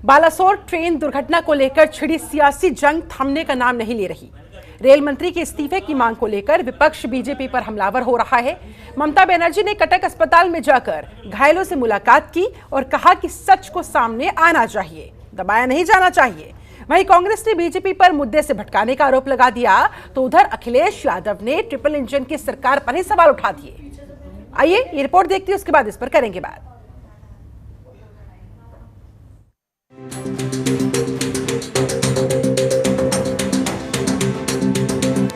Balasore train दुर्घटना को लेकर छिड़ी सियासी जंग थमने का नाम नहीं ले रही। रेल मंत्री के इस्तीफे की मांग को लेकर विपक्ष बीजेपी पर हमलावर हो रहा है। ममता बनर्जी ने कटक अस्पताल में जाकर घायलों से मुलाकात की और कहा कि सच को सामने आना चाहिए, दबाया नहीं जाना चाहिए। वहीं कांग्रेस ने बीजेपी पर मुद्दे से भटकाने का आरोप लगा दिया तो उधर अखिलेश यादव ने ट्रिपल इंजन की सरकार पर ही सवाल उठा दिए। आइए ये रिपोर्ट देखते हैं, उसके बाद इस पर करेंगे बात।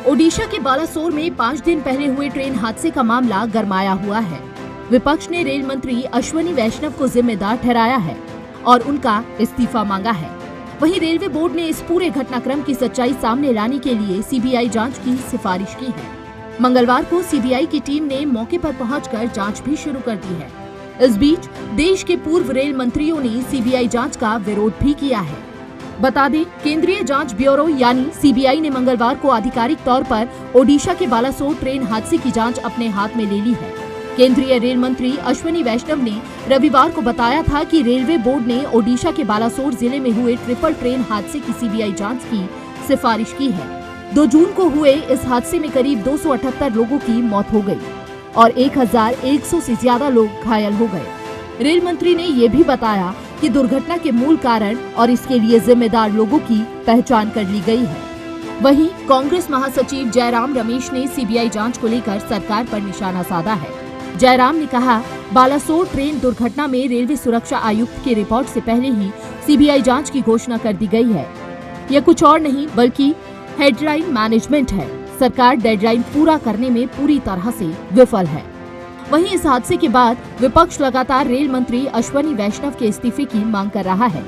ओडिशा के बालासोर में 5 दिन पहले हुए ट्रेन हादसे का मामला गरमाया हुआ है। विपक्ष ने रेल मंत्री अश्वनी वैष्णव को जिम्मेदार ठहराया है और उनका इस्तीफा मांगा है। वहीं रेलवे बोर्ड ने इस पूरे घटनाक्रम की सच्चाई सामने लाने के लिए सीबीआई जांच की सिफारिश की है। मंगलवार को सीबीआई की टीम ने मौके पर पहुंचकर जांच भी शुरू कर दी है। इस बीच देश के पूर्व रेल मंत्रियों ने सीबीआई जांच का विरोध भी किया है। बता दें, केंद्रीय जांच ब्यूरो यानी सीबीआई ने मंगलवार को आधिकारिक तौर पर ओडिशा के बालासोर ट्रेन हादसे की जांच अपने हाथ में ले ली है। केंद्रीय रेल मंत्री अश्वनी वैष्णव ने रविवार को बताया था कि रेलवे बोर्ड ने ओडिशा के बालासोर जिले में हुए ट्रिपल ट्रेन हादसे की सीबीआई जांच की सिफारिश की है। 2 जून को हुए इस हादसे में करीब 278 लोगों की मौत हो गई और 1100 से ज्यादा लोग घायल हो गए। रेल मंत्री ने ये भी बताया कि दुर्घटना के मूल कारण और इसके लिए जिम्मेदार लोगों की पहचान कर ली गई है। वहीं कांग्रेस महासचिव जयराम रमेश ने सीबीआई जांच को लेकर सरकार पर निशाना साधा है। जयराम ने कहा, बालासोर ट्रेन दुर्घटना में रेलवे सुरक्षा आयुक्त की रिपोर्ट से पहले ही सीबीआई जांच की घोषणा कर दी गई है। यह कुछ और नहीं बल्कि हेडलाइन मैनेजमेंट है। सरकार डेडलाइन पूरा करने में पूरी तरह से विफल है। वहीं इस हादसे के बाद विपक्ष लगातार रेल मंत्री अश्वनी वैष्णव के इस्तीफे की मांग कर रहा है।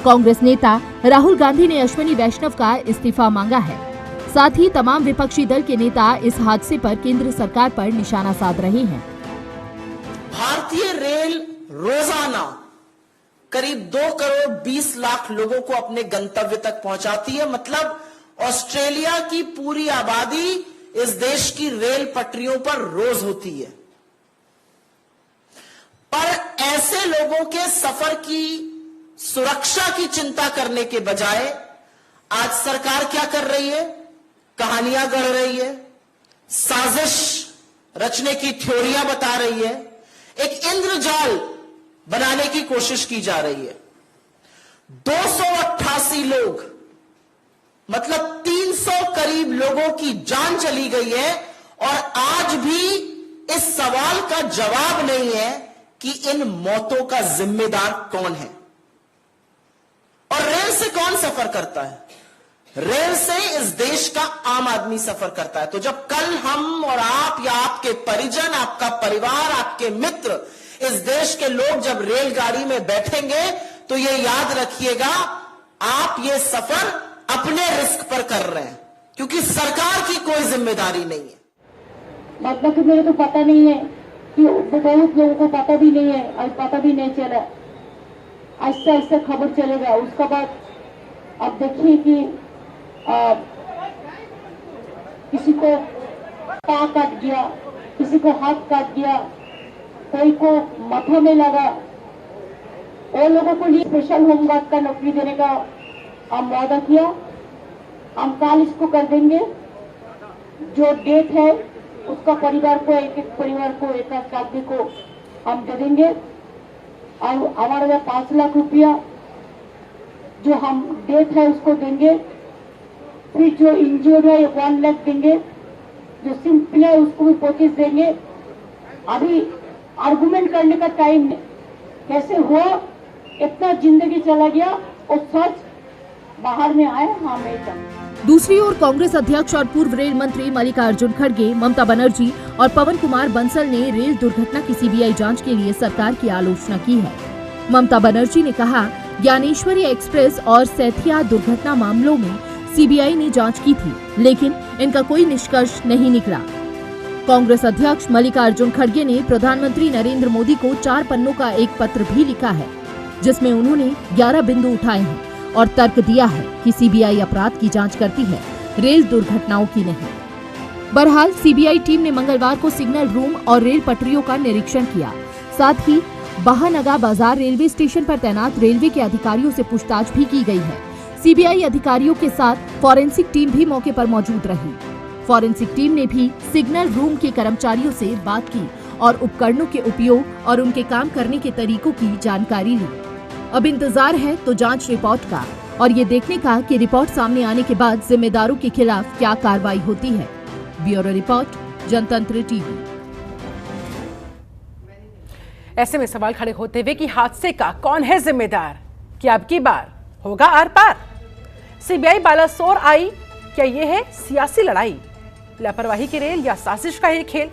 कांग्रेस नेता राहुल गांधी ने अश्वनी वैष्णव का इस्तीफा मांगा है। साथ ही तमाम विपक्षी दल के नेता इस हादसे पर केंद्र सरकार पर निशाना साध रहे हैं। भारतीय रेल रोजाना करीब 2 करोड़ 20 लाख लोगों को अपने गंतव्य तक पहुंचाती है। मतलब ऑस्ट्रेलिया की पूरी आबादी इस देश की रेल पटरियों पर रोज होती है। पर ऐसे लोगों के सफर की सुरक्षा की चिंता करने के बजाय आज सरकार क्या कर रही है? कहानियां गढ़ रही है, साजिश रचने की थ्योरियां बता रही है, एक इंद्रजाल बनाने की कोशिश की जा रही है। 288 लोग मतलब 300 करीब लोगों की जान चली गई है और आज भी इस सवाल का जवाब नहीं है कि इन मौतों का जिम्मेदार कौन है। और रेल से कौन सफर करता है? रेल से इस देश का आम आदमी सफर करता है। तो जब कल हम और आप या आपके परिजन, आपका परिवार, आपके मित्र, इस देश के लोग जब रेलगाड़ी में बैठेंगे तो ये याद रखिएगा, आप ये सफर अपने रिस्क पर कर रहे हैं, क्योंकि सरकार की कोई जिम्मेदारी नहीं है। मतलब कि मेरे को पता नहीं है कि बहुत लोगों को पता भी नहीं है, आज पता भी नहीं चला, ऐसा ऐसा खबर चलेगा। उसके बाद अब देखिए कि किसी को पाँव काट गया, किसी को हाथ काट गया, कोई को माथा में लगा। वो लोगों को लिए स्पेशल होमगार्ड का नौकरी देने का हम वादा किया। हम कल इसको कर देंगे। जो डेट है उसका परिवार को, एक परिवार को, एक आदमी को हम दे देंगे और हमारा 5 लाख रुपया जो हम डेट है उसको देंगे। फिर जो इंजर्ड है 1 लाख देंगे, जो सिंपल है उसको भी 25 देंगे। अभी आर्गुमेंट करने का टाइम नहीं। कैसे हुआ, इतना जिंदगी चला गया और सच बाहर में आए हमेशा। दूसरी ओर कांग्रेस अध्यक्ष और पूर्व रेल मंत्री मल्लिकार्जुन खड़गे, ममता बनर्जी और पवन कुमार बंसल ने रेल दुर्घटना की सीबीआई जांच के लिए सरकार की आलोचना की है। ममता बनर्जी ने कहा, ज्ञानेश्वरी एक्सप्रेस और सैथिया दुर्घटना मामलों में सीबीआई ने जांच की थी, लेकिन इनका कोई निष्कर्ष नहीं निकला। कांग्रेस अध्यक्ष मल्लिकार्जुन खड़गे ने प्रधानमंत्री नरेंद्र मोदी को 4 पन्नों का एक पत्र भी लिखा है, जिसमें उन्होंने 11 बिंदु उठाए हैं और तर्क दिया है कि सीबीआई अपराध की जांच करती है, रेल दुर्घटनाओं की नहीं। बहरहाल सीबीआई टीम ने मंगलवार को सिग्नल रूम और रेल पटरियों का निरीक्षण किया। साथ ही बहानगा बाजार रेलवे स्टेशन पर तैनात रेलवे के अधिकारियों से पूछताछ भी की गई है। सीबीआई अधिकारियों के साथ फॉरेंसिक टीम भी मौके पर मौजूद रही। फॉरेंसिक टीम ने भी सिग्नल रूम के कर्मचारियों से बात की और उपकरणों के उपयोग और उनके काम करने के तरीकों की जानकारी ली। अब इंतजार है तो जांच रिपोर्ट का और ये देखने का कि रिपोर्ट सामने आने के बाद जिम्मेदारों के खिलाफ क्या कार्रवाई होती है। ब्यूरो रिपोर्ट, जनतंत्र टीवी। ऐसे में सवाल खड़े होते हुए कि हादसे का कौन है जिम्मेदार, क्या अब की बार होगा आर पार? सीबीआई बालासोर आई, क्या ये है सियासी लड़ाई, लापरवाही की रेल या साजिश का ही खेल?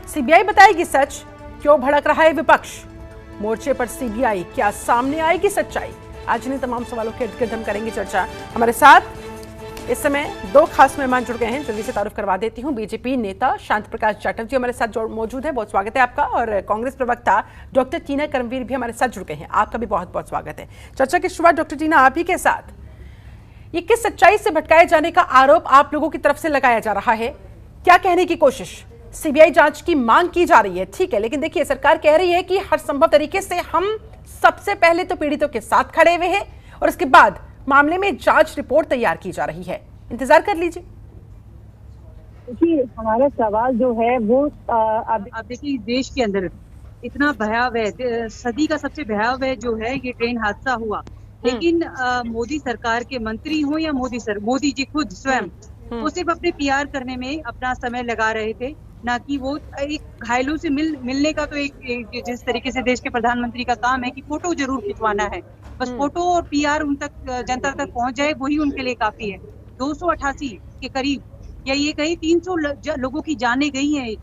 सीबीआई बताएगी सच, क्यों भड़क रहा है विपक्ष? मोर्चे पर सीबीआई, क्या सामने आएगी सच्चाई? आज इन तमाम सवालों के इर्द गिर्द हम करेंगे चर्चा। हमारे साथ इस समय दो खास मेहमान जुड़ गए हैं, जल्दी से तारुफ करवा देती हूं। बीजेपी नेता शांति प्रकाश जाटव जी हमारे साथ मौजूद हैं, बहुत स्वागत है आपका। और कांग्रेस प्रवक्ता डॉक्टर टीना करमवीर भी हमारे साथ जुड़ गए हैं, आपका भी बहुत बहुत स्वागत है। चर्चा की शुरुआत डॉक्टर टीना आप ही के साथ। ये किस सच्चाई से भटकाए जाने का आरोप आप लोगों की तरफ से लगाया जा रहा है? क्या कहने की कोशिश? सीबीआई जांच की मांग की जा रही है, ठीक है, लेकिन देखिए सरकार कह रही है कि हर संभव तरीके से हम सबसे पहले तो पीड़ितों के साथ खड़े हुए हैं और इसके बाद मामले में जांच रिपोर्ट तैयार की जा रही है। इंतजार कर लीजिए। देखिए, हमारा सवाल जो है वो अब देखिए देश के अंदर इतना भयावह, सदी का सबसे भयावह जो है ये ट्रेन हादसा हुआ, लेकिन मोदी सरकार के मंत्री हो या मोदी जी खुद स्वयं वो सिर्फ अपने पीआर करने में अपना समय लगा रहे थे, ना कि वो एक घायलों से मिलने का। तो एक जिस तरीके से देश के प्रधानमंत्री का काम है कि फोटो जरूर खिंचवाना है, बस फोटो और पीआर उन तक जनता तक पहुंच जाए, वही उनके लिए काफी है। 288 के करीब या ये कहीं 300 लोगों की जानें गई हैं,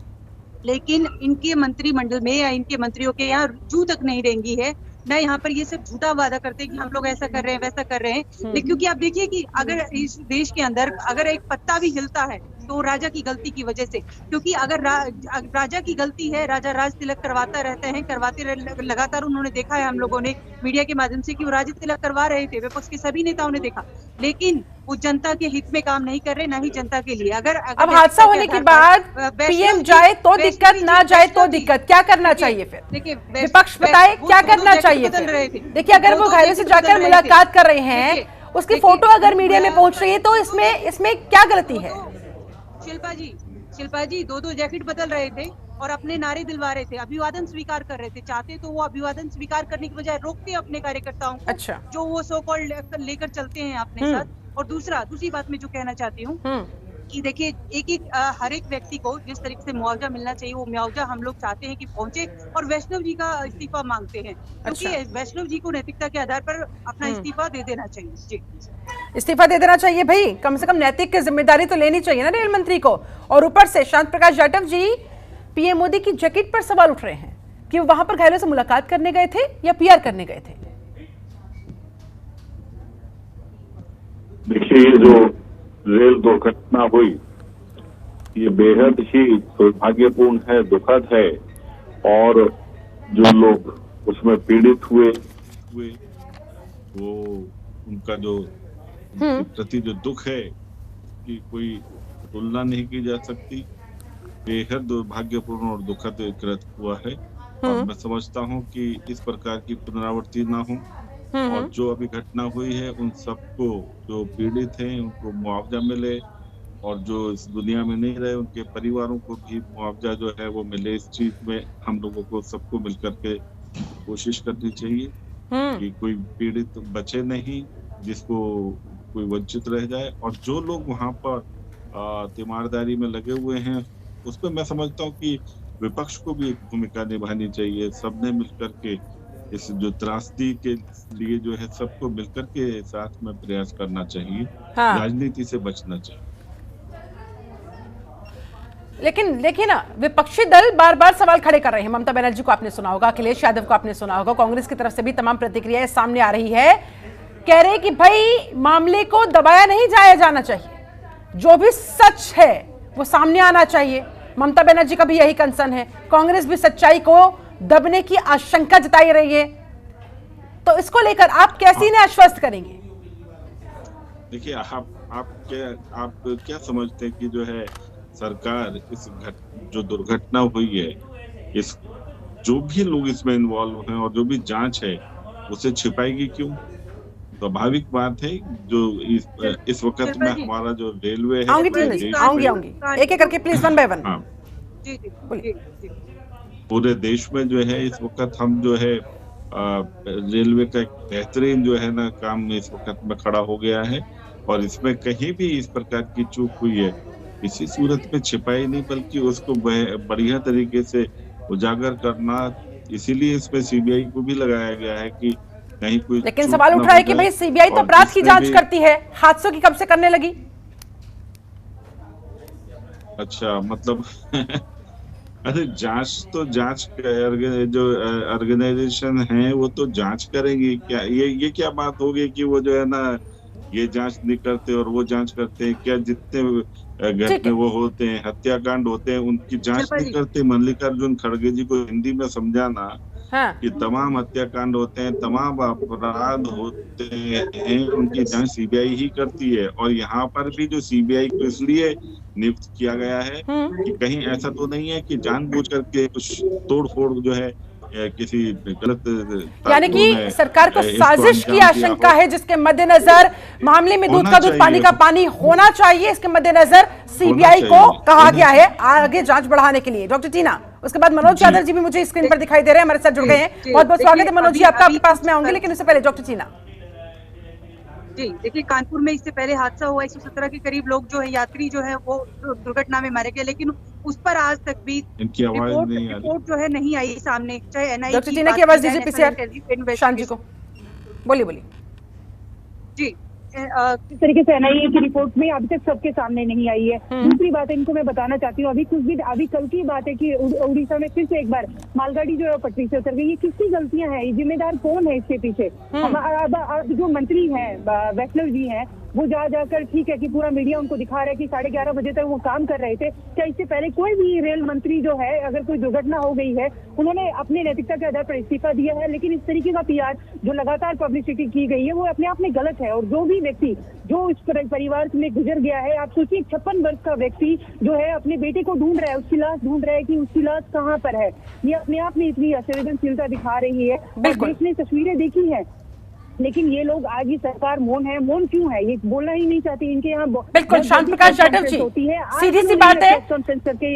लेकिन इनके मंत्रिमंडल में या इनके मंत्रियों के यहाँ जू तक नहीं रेंगी है ना। यहाँ पर ये सब झूठा वादा करते हैं कि हम लोग ऐसा कर रहे हैं वैसा कर रहे हैं, लेकिन क्योंकि आप देखिए कि अगर इस देश के अंदर अगर एक पत्ता भी हिलता है तो राजा की गलती की वजह से, क्योंकि अगर राजा की गलती है, राजा राज तिलक करवाते लगातार उन्होंने देखा है, हम लोगों ने मीडिया के माध्यम से कि वो राज तिलक करवा रहे थे, विपक्ष के सभी नेताओं ने देखा, लेकिन वो जनता के हित में काम नहीं कर रहे, ना ही जनता के लिए। अगर अब हादसा होने के बाद पीएम जाए तो दिक्कत, ना जाए तो दिक्कत, क्या करना चाहिए फिर? देखिए विपक्ष बताए क्या करना चाहिए। देखिए अगर वो घायलों से जाकर मुलाकात कर रहे हैं, उसकी फोटो अगर मीडिया में पहुंच रही है तो इसमें क्या गलती है? शिल्पा जी 2-2 जैकेट बदल रहे थे और अपने नारे दिलवा रहे थे, अभिवादन स्वीकार कर रहे थे। चाहते तो वो अभिवादन स्वीकार करने की बजाय रोकते अपने कार्यकर्ताओं को, अच्छा, जो वो सो कॉल्ड लेकर चलते हैं अपने साथ। और दूसरी बात मैं जो कहना चाहती हूँ कि देखिए हर एक व्यक्ति को जिस तरीके से मुआवजा मिलना चाहिए, वो मुआवजा हम लोग चाहते हैं कि पहुंचे, और वैष्णव जी का इस्तीफा मांगते हैं, क्योंकि वैष्णव जी को नैतिकता के आधार पर अपना इस्तीफा दे देना चाहिए। जी, इस्तीफा दे देना चाहिए भाई, कम से कम नैतिक जिम्मेदारी तो लेनी चाहिए ना रेल मंत्री को। और ऊपर से शांति प्रकाश जाटव जी पीएम मोदी की जैकेट पर सवाल उठ रहे हैं कि वो वहां पर घायलों से मुलाकात करने गए थे या पीआर करने गए थे। देखिए ये जो रेल दुर्घटना हुई ये बेहद ही दुर्भाग्यपूर्ण है, दुखद है, और जो लोग उसमें पीड़ित हुए वो उनका जो प्रति जो दुख है कि कोई तुलना नहीं की जा सकती। बेहद दुर्भाग्यपूर्ण और दुखद कृत्य हुआ है, और मैं समझता हूं कि इस प्रकार की पुनरावृत्ति ना हो, और जो अभी घटना हुई है उन सबको जो पीड़ित हैं उनको मुआवजा मिले, और जो इस दुनिया में नहीं रहे उनके परिवारों को भी मुआवजा जो है वो मिले। इस चीज में हम लोगों को सबको मिलकर के कोशिश करनी चाहिए कि कोई पीड़ित बचे नहीं, जिसको कोई वंचित रह जाए। और जो लोग वहां पर तीमारदारी में लगे हुए हैं उस पर मैं समझता हूँ कि विपक्ष को भी एक भूमिका निभानी चाहिए। सबने मिलकर के इस जो त्रासदी के लिए जो है सबको मिलकर के साथ में प्रयास करना चाहिए। हाँ। राजनीति से बचना चाहिए। लेकिन देखिए ना, विपक्षी दल बार बार सवाल खड़े कर रहे हैं। ममता बनर्जी को आपने सुना होगा, अखिलेश यादव को आपने सुना होगा, कांग्रेस की तरफ से भी तमाम प्रतिक्रियाएं सामने आ रही है। कह रहे कि भाई मामले को दबाया नहीं जाना चाहिए, जो भी सच है वो सामने आना चाहिए। ममता बनर्जी का भी यही कंसर्न है, कांग्रेस भी सच्चाई को दबने की आशंका जताई रही है। तो इसको लेकर आप कैसे इन्हें आश्वस्त करेंगे? देखिए आप क्या समझते हैं कि जो है सरकार इस जो दुर्घटना हुई है जो भी लोग इसमें इन्वॉल्व हैं और जो भी जांच है उसे छिपाएगी क्यों? स्वाभाविक बात है। जो इस वक्त में हमारा जो रेलवे है, आऊंगी एक एक करके प्लीज, वन बाय वन। हाँ, जी जी जी। पूरे देश में जो है इस वक्त हम जो है रेलवे का एक बेहतरीन जो है ना काम इस वक्त में खड़ा हो गया है, और इसमें कहीं भी इस प्रकार की चूक हुई है इसी सूरत में छिपाई नहीं, बल्कि उसको बढ़िया तरीके से उजागर करना, इसीलिए इसमें सीबीआई को भी लगाया गया है कि कहीं कोई। लेकिन सवाल उठ रहा है कि भाई सीबीआई तो अपराध की जांच करती है, हादसों की कब से करने लगी? अच्छा, मतलब अरे जांच तो जो ऑर्गेनाइजेशन है वो तो जांच करेंगी। क्या ये क्या बात होगी कि वो जो है ना ये जांच नहीं करते और वो जांच करते हैं? क्या जितने घटने वो होते हैं, हत्याकांड होते हैं, उनकी जांच नहीं करते? मल्लिकार्जुन खड़गे जी को हिंदी में समझाना कि तमाम हत्याकांड होते हैं, तमाम अपराध होते हैं, उनकी जांच सीबीआई ही करती है। और यहाँ पर भी जो सीबीआई को इसलिए नियुक्त किया गया है कि कहीं ऐसा तो नहीं है कि जानबूझ करके कुछ तोड़फोड़ जो है किसी गलत, यानी कि सरकार को साजिश की आशंका है, जिसके मद्देनजर मामले में दूध का दूध पानी का पानी होना चाहिए। इसके मद्देनजर सीबीआई को कहा गया है आगे जांच बढ़ाने के लिए। डॉक्टर टीना, उसके बाद मनोज यादव जी भी मुझे स्क्रीन पर दिखाई दे रहे हैं, हमारे साथ जुड़ गए हैं। बहुत बहुत स्वागत है मनोज जी आपका, आपके पास में आऊंगी, लेकिन उससे पहले डॉक्टर टीना जी। देखिए, कानपुर में इससे पहले हादसा हुआ, 117 के करीब लोग जो है यात्री जो है वो दुर्घटना में मारे गए, लेकिन उस पर आज तक भी रिपोर्ट जो है नहीं आई सामने। चाहे एनआईए डॉक्टर टीना की आवाज दीजिए पीसीआर शान जी को, बोलिए जी। किस तरीके से एनआईए की रिपोर्ट में अभी तक सबके सामने नहीं आई है। दूसरी बात इनको मैं बताना चाहती हूँ, अभी कल की बात है कि उड़ीसा में फिर से एक बार मालगाड़ी जो है पटरी से उतर गई। ये किसकी गलतियां हैं? ये जिम्मेदार कौन है इसके पीछे? जो मंत्री हैं वैष्णव जी हैं, वो जाकर ठीक है कि पूरा मीडिया उनको दिखा रहा है कि 11:30 बजे तक वो काम कर रहे थे। क्या इससे पहले कोई भी रेल मंत्री जो है, अगर कोई दुर्घटना हो गई है, उन्होंने अपने नैतिकता के आधार पर इस्तीफा दिया है? लेकिन इस तरीके का पीआर जो लगातार पब्लिसिटी की गई है वो अपने आप में गलत है। और जो भी व्यक्ति जो इस परिवार में गुजर गया है, आप सोचिए 56 वर्ष का व्यक्ति जो है अपने बेटे को ढूंढ रहा है, उसकी लाश ढूंढ रहा है कि उसकी लाश कहाँ पर है। ये अपने आप में इतनी असंवेदनशीलता दिखा रही है। इसने तस्वीरें देखी है, लेकिन ये लोग आज ही सरकार मौन है। मौन क्यों है? ये बोलना ही नहीं चाहती। इनके यहाँ बिल्कुल शांत प्रकाश जाटव जी, सीधी सी बात है,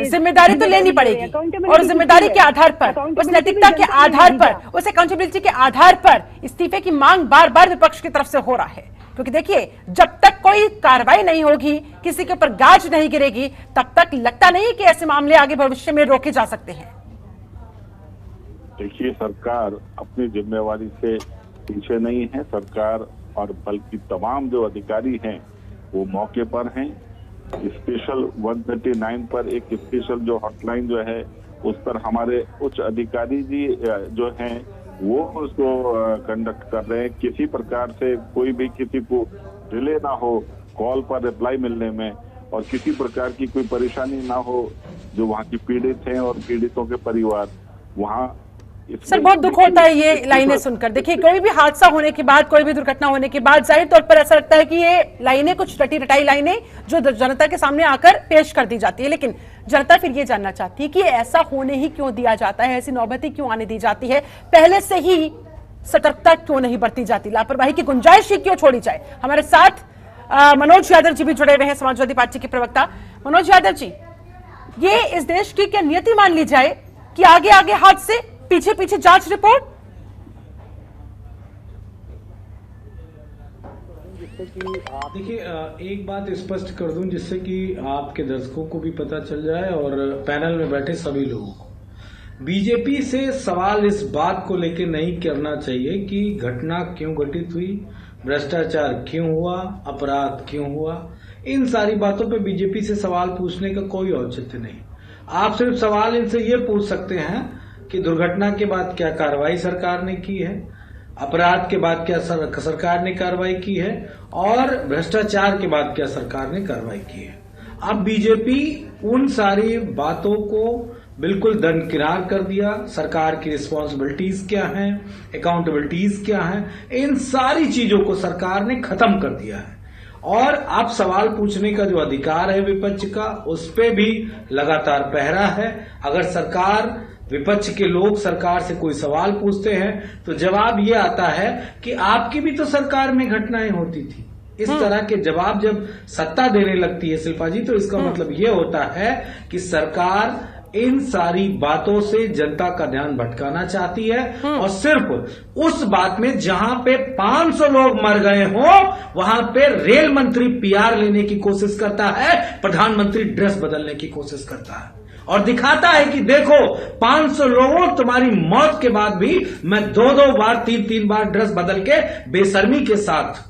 जिम्मेदारी तो लेनी पड़ेगी, और जिम्मेदारी के आधार पर, उस नैतिकता के आधार पर, उस अकाउंटेबिलिटी के आधार पर इस्तीफे की मांग बार बार विपक्ष की तरफ से हो रहा है। क्योंकि देखिए, जब तक कोई कार्रवाई नहीं होगी, किसी के ऊपर गाज नहीं गिरेगी, तब तक लगता नहीं कि ऐसे मामले आगे भविष्य में रोके जा सकते हैं। देखिए, सरकार अपनी जिम्मेवारी से पीछे नहीं है। सरकार और बल्कि तमाम जो अधिकारी हैं वो मौके पर हैं। स्पेशल 139 पर एक स्पेशल जो हॉटलाइन जो है उस पर हमारे उच्च अधिकारी जी जो हैं वो उसको कंडक्ट कर रहे हैं। किसी प्रकार से कोई भी किसी को डिले ना हो कॉल पर रिप्लाई मिलने में, और किसी प्रकार की कोई परेशानी ना हो जो वहाँ की पीड़ित हैं और पीड़ितों के परिवार वहाँ। सर, बहुत दुख होता है ये लाइनें सुनकर। देखिए, कोई भी हादसा होने के बाद, कोई भी दुर्घटना होने के बाद जाहिर तौर पर ऐसा लगता है कि ये लाइनें कुछ रटी रटाई लाइनें जो जनता के सामने आकर पेश कर दी जाती है, लेकिन जनता फिर ये जानना चाहती है कि ऐसा होने ही क्यों दिया जाता है, ऐसी नौबत क्यों आने दी जाती है, पहले से ही सतर्कता क्यों नहीं बरती जाती, लापरवाही की गुंजाइश ही क्यों छोड़ी जाए। हमारे साथ मनोज यादव जी भी जुड़े हुए हैं, समाजवादी पार्टी के प्रवक्ता। मनोज यादव जी, ये इस देश की क्या नियति मान ली जाए कि आगे आगे हादसे, पीछे पीछे जांच रिपोर्ट? देखिए, एक बात स्पष्ट कर दूं जिससे कि आपके दर्शकों को भी पता चल जाए और पैनल में बैठे सभी लोगों को। बीजेपी से सवाल इस बात को लेकर नहीं करना चाहिए कि घटना क्यों घटित हुई, भ्रष्टाचार क्यों हुआ, अपराध क्यों हुआ। इन सारी बातों पे बीजेपी से सवाल पूछने का कोई औचित्य नहीं। आप सिर्फ सवाल इनसे ये पूछ सकते हैं कि दुर्घटना के बाद क्या कार्रवाई सरकार ने की है, अपराध के बाद क्या सरकार ने कार्रवाई की है, और भ्रष्टाचार के बाद क्या सरकार ने कार्रवाई की है। अब बीजेपी उन सारी बातों को बिल्कुल दरकिनार कर दिया। सरकार की रिस्पॉन्सिबिलिटीज क्या हैं, अकाउंटेबिलिटीज क्या हैं, इन सारी चीजों को सरकार ने खत्म कर दिया है। और अब सवाल पूछने का जो अधिकार है विपक्ष का, उस पे भी लगातार पहरा है। अगर सरकार विपक्ष के लोग सरकार से कोई सवाल पूछते हैं तो जवाब ये आता है कि आपकी भी तो सरकार में घटनाएं होती थी। इस तरह के जवाब जब सत्ता देने लगती है शिल्पा जी, तो इसका मतलब ये होता है कि सरकार इन सारी बातों से जनता का ध्यान भटकाना चाहती है और सिर्फ उस बात में जहां पे 500 लोग मर गए हों वहां पे रेल मंत्री पीआर लेने की कोशिश करता है, प्रधानमंत्री ड्रेस बदलने की कोशिश करता है और दिखाता है कि देखो 500 लोगों तुम्हारी मौत के बाद भी मैं 2-2 बार 3-3 बार ड्रेस बदल के बेशर्मी के साथ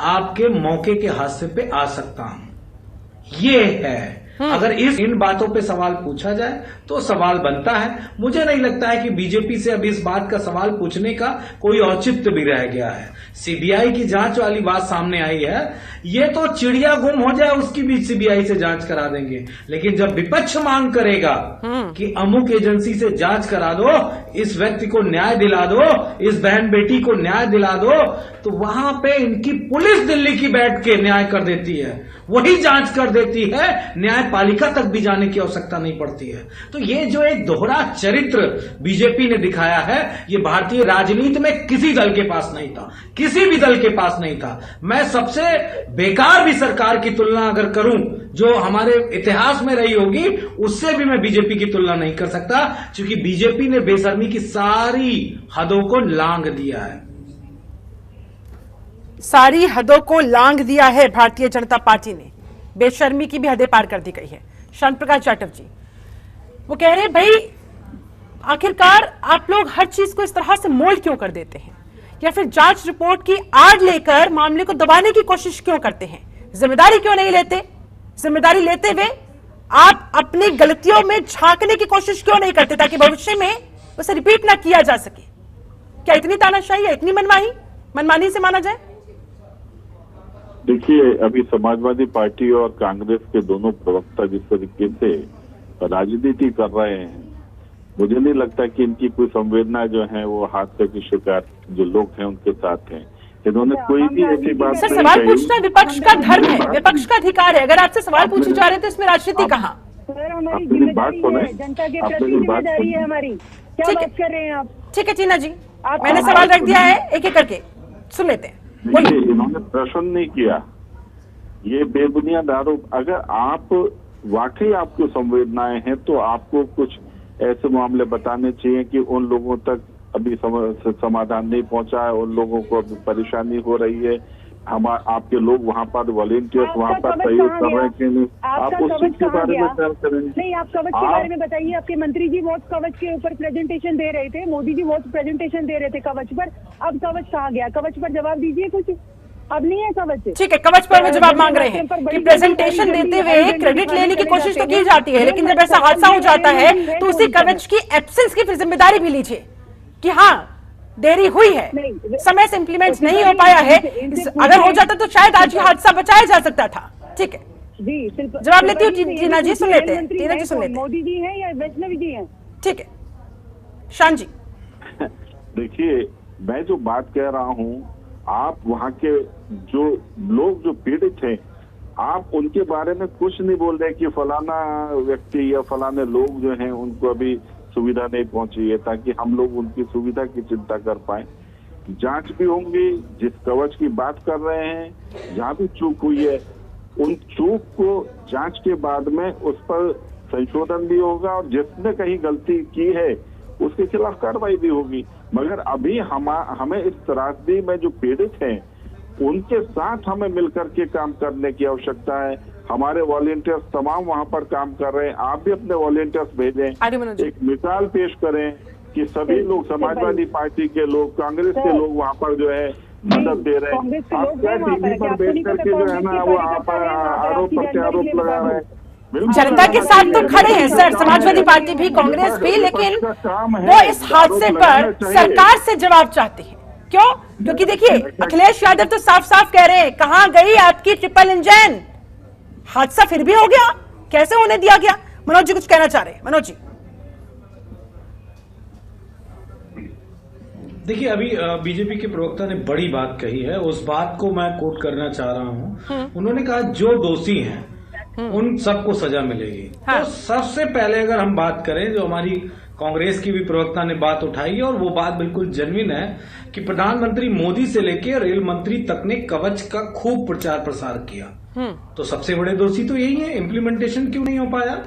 आपके मौके के हादसे पे आ सकता हूं। ये है, अगर इन बातों पे सवाल पूछा जाए तो सवाल बनता है। मुझे नहीं लगता है कि बीजेपी से अब इस बात का सवाल पूछने का कोई औचित्य भी रह गया है। सीबीआई की जांच वाली बात सामने आई है, ये तो चिड़िया गुम हो जाए उसकी भी सीबीआई से जांच करा देंगे, लेकिन जब विपक्ष मांग करेगा कि अमुक एजेंसी से जांच करा दो, इस व्यक्ति को न्याय दिला दो, इस बहन बेटी को न्याय दिला दो, तो वहां पे इनकी पुलिस दिल्ली की बैठ के न्याय कर देती है, वही जांच कर देती है, न्यायपालिका तक भी जाने की आवश्यकता नहीं पड़ती है। तो ये जो एक दोहरा चरित्र बीजेपी ने दिखाया है, ये भारतीय राजनीति में किसी दल के पास नहीं था, किसी भी दल के पास नहीं था। मैं सबसे बेकार भी सरकार की तुलना अगर करूं जो हमारे इतिहास में रही होगी, उससे भी मैं बीजेपी की तुलना नहीं कर सकता, क्योंकि बीजेपी ने बेशर्मी की सारी हदों को लांघ दिया है। सारी हदों को लांघ दिया है भारतीय जनता पार्टी ने, बेशर्मी की भी हदें पार कर दी गई है। शांत प्रकाश जाटव जी वो कह रहे हैं, भाई आखिरकार आप लोग हर चीज को इस तरह से मोल्ड क्यों कर देते हैं, या फिर जांच रिपोर्ट की आड़ लेकर मामले को दबाने की कोशिश क्यों करते हैं, जिम्मेदारी क्यों नहीं लेते? जिम्मेदारी लेते हुए आप अपनी गलतियों में झांकने की कोशिश क्यों नहीं करते ताकि भविष्य में उसे रिपीट ना किया जा सके? क्या इतनी तानाशाही है, इतनी मनमानी से माना जाए? देखिए, अभी समाजवादी पार्टी और कांग्रेस के दोनों प्रवक्ता जिस तरीके से राजनीति कर रहे हैं, मुझे नहीं लगता कि इनकी कोई संवेदना जो है वो हादसे की शिकार जो लोग हैं उनके साथ हैं। इन्होंने कोई भी ऐसी बात सर, सवाल पूछना विपक्ष का धर्म है, विपक्ष का अधिकार है। अगर आपसे सवाल पूछे जा रहे हैं तो इसमें राजनीति कहाँ? सर, हमारी जिम्मेदारी है, जनता के प्रति जिम्मेदारी है हमारी। क्या बात कर रहे हैं आप? ठीक है टीना जी, मैंने सवाल रख दिया है, एक एक करके सुन लेते हैं। देखिए, इन्होंने प्रश्न नहीं किया, ये बेबुनियाद आरोप। अगर आप वाकई आपको संवेदनाएं हैं तो आपको कुछ ऐसे मामले बताने चाहिए कि उन लोगों तक अभी समाधान नहीं पहुंचा है, उन लोगों को अभी परेशानी हो रही है, आपके लोग वहाँ पर वॉलेंटियर्स वहाँ पर सहयोग कर रहे हैं कि नहीं, आप उस चीज के बारे में तय करेंगे। नहीं, आप कवच के बारे में बताइए। आपके मंत्री जी वॉच कवच के ऊपर प्रेजेंटेशन दे रहे थे, मोदी जी वॉच प्रेजेंटेशन दे रहे थे कवच पर, अब कवच कहाँ गया? कवच पर जवाब दीजिए कुछ, अब नहीं है कवच। ठीक है, कवच पर मैं जवाब मांग रहे हैं कि प्रेजेंटेशन देते हुए क्रेडिट लेने की कोशिश तो की जाती है, लेकिन जब ऐसा हादसा हो जाता है तो उसी कवच की एब्सेंस की फिर जिम्मेदारी भी लीजिए कि हाँ देरी हुई है, समय से इंप्लीमेंट नहीं हो पाया है। अगर हो जाता तो शायद आज ये हादसा बचाया जा सकता था। ठीक है जी, जवाब लेती हूँ टीना जी, सुन लेते हैं। टीना जी सुन लेते हैं। मोदी जी हैं या वैष्णवी जी हैं? ठीक है शान जी। देखिए, मैं जो बात कह रहा हूँ, आप वहाँ के जो लोग जो पीड़ित हैं, आप उनके बारे में कुछ नहीं बोल रहे कि फलाना व्यक्ति या फलाने लोग जो हैं उनको अभी सुविधा नहीं पहुंची है, ताकि हम लोग उनकी सुविधा की चिंता कर पाए। जांच भी होंगी, जिस कवच की बात कर रहे हैं, जहाँ भी चूक हुई है उन चूक को जांच के बाद में उस पर संशोधन भी होगा और जिसने कहीं गलती की है उसके खिलाफ कार्रवाई भी होगी। मगर अभी हमें इस त्रासदी में जो पीड़ित हैं उनके साथ हमें मिलकर के काम करने की आवश्यकता है। हमारे वॉलेंटियर्स तमाम वहाँ पर काम कर रहे हैं, आप भी अपने वॉलेंटियर्स भेजें, एक मिसाल पेश करें कि सभी लोग, समाजवादी पार्टी के लोग, कांग्रेस के लोग वहाँ पर जो है मदद दे रहे हैं। आप क्या टीवी पर बैठ करके जो है ना वो आप आरोप प्रत्यारोप लगा रहे हैं? जनता के साथ तो खड़े हैं सर, समाजवादी पार्टी भी, कांग्रेस भी, लेकिन वो इस हादसे पर सरकार से जवाब चाहती है। क्यों? क्योंकि देखिए, अखिलेश यादव तो साफ साफ कह रहे हैं, कहां गई आपकी ट्रिपल इंजन? हादसा फिर भी हो गया, कैसे होने दिया गया? मनोज जी कुछ कहना चाह रहे हैं। मनोज जी देखिए, अभी बीजेपी के प्रवक्ता ने बड़ी बात कही है, उस बात को मैं कोट करना चाह रहा हूं। उन्होंने कहा जो दोषी हैं उन सबको सजा मिलेगी। तो सबसे पहले अगर हम बात करें, जो हमारी कांग्रेस की भी प्रवक्ता ने बात उठाई है और वो बात बिल्कुल जेन्युइन है कि प्रधानमंत्री मोदी से लेकर रेल मंत्री तक ने कवच का खूब प्रचार प्रसार किया। तो सबसे बड़े दोषी तो यही है, इम्प्लीमेंटेशन क्यों नहीं हो पाया।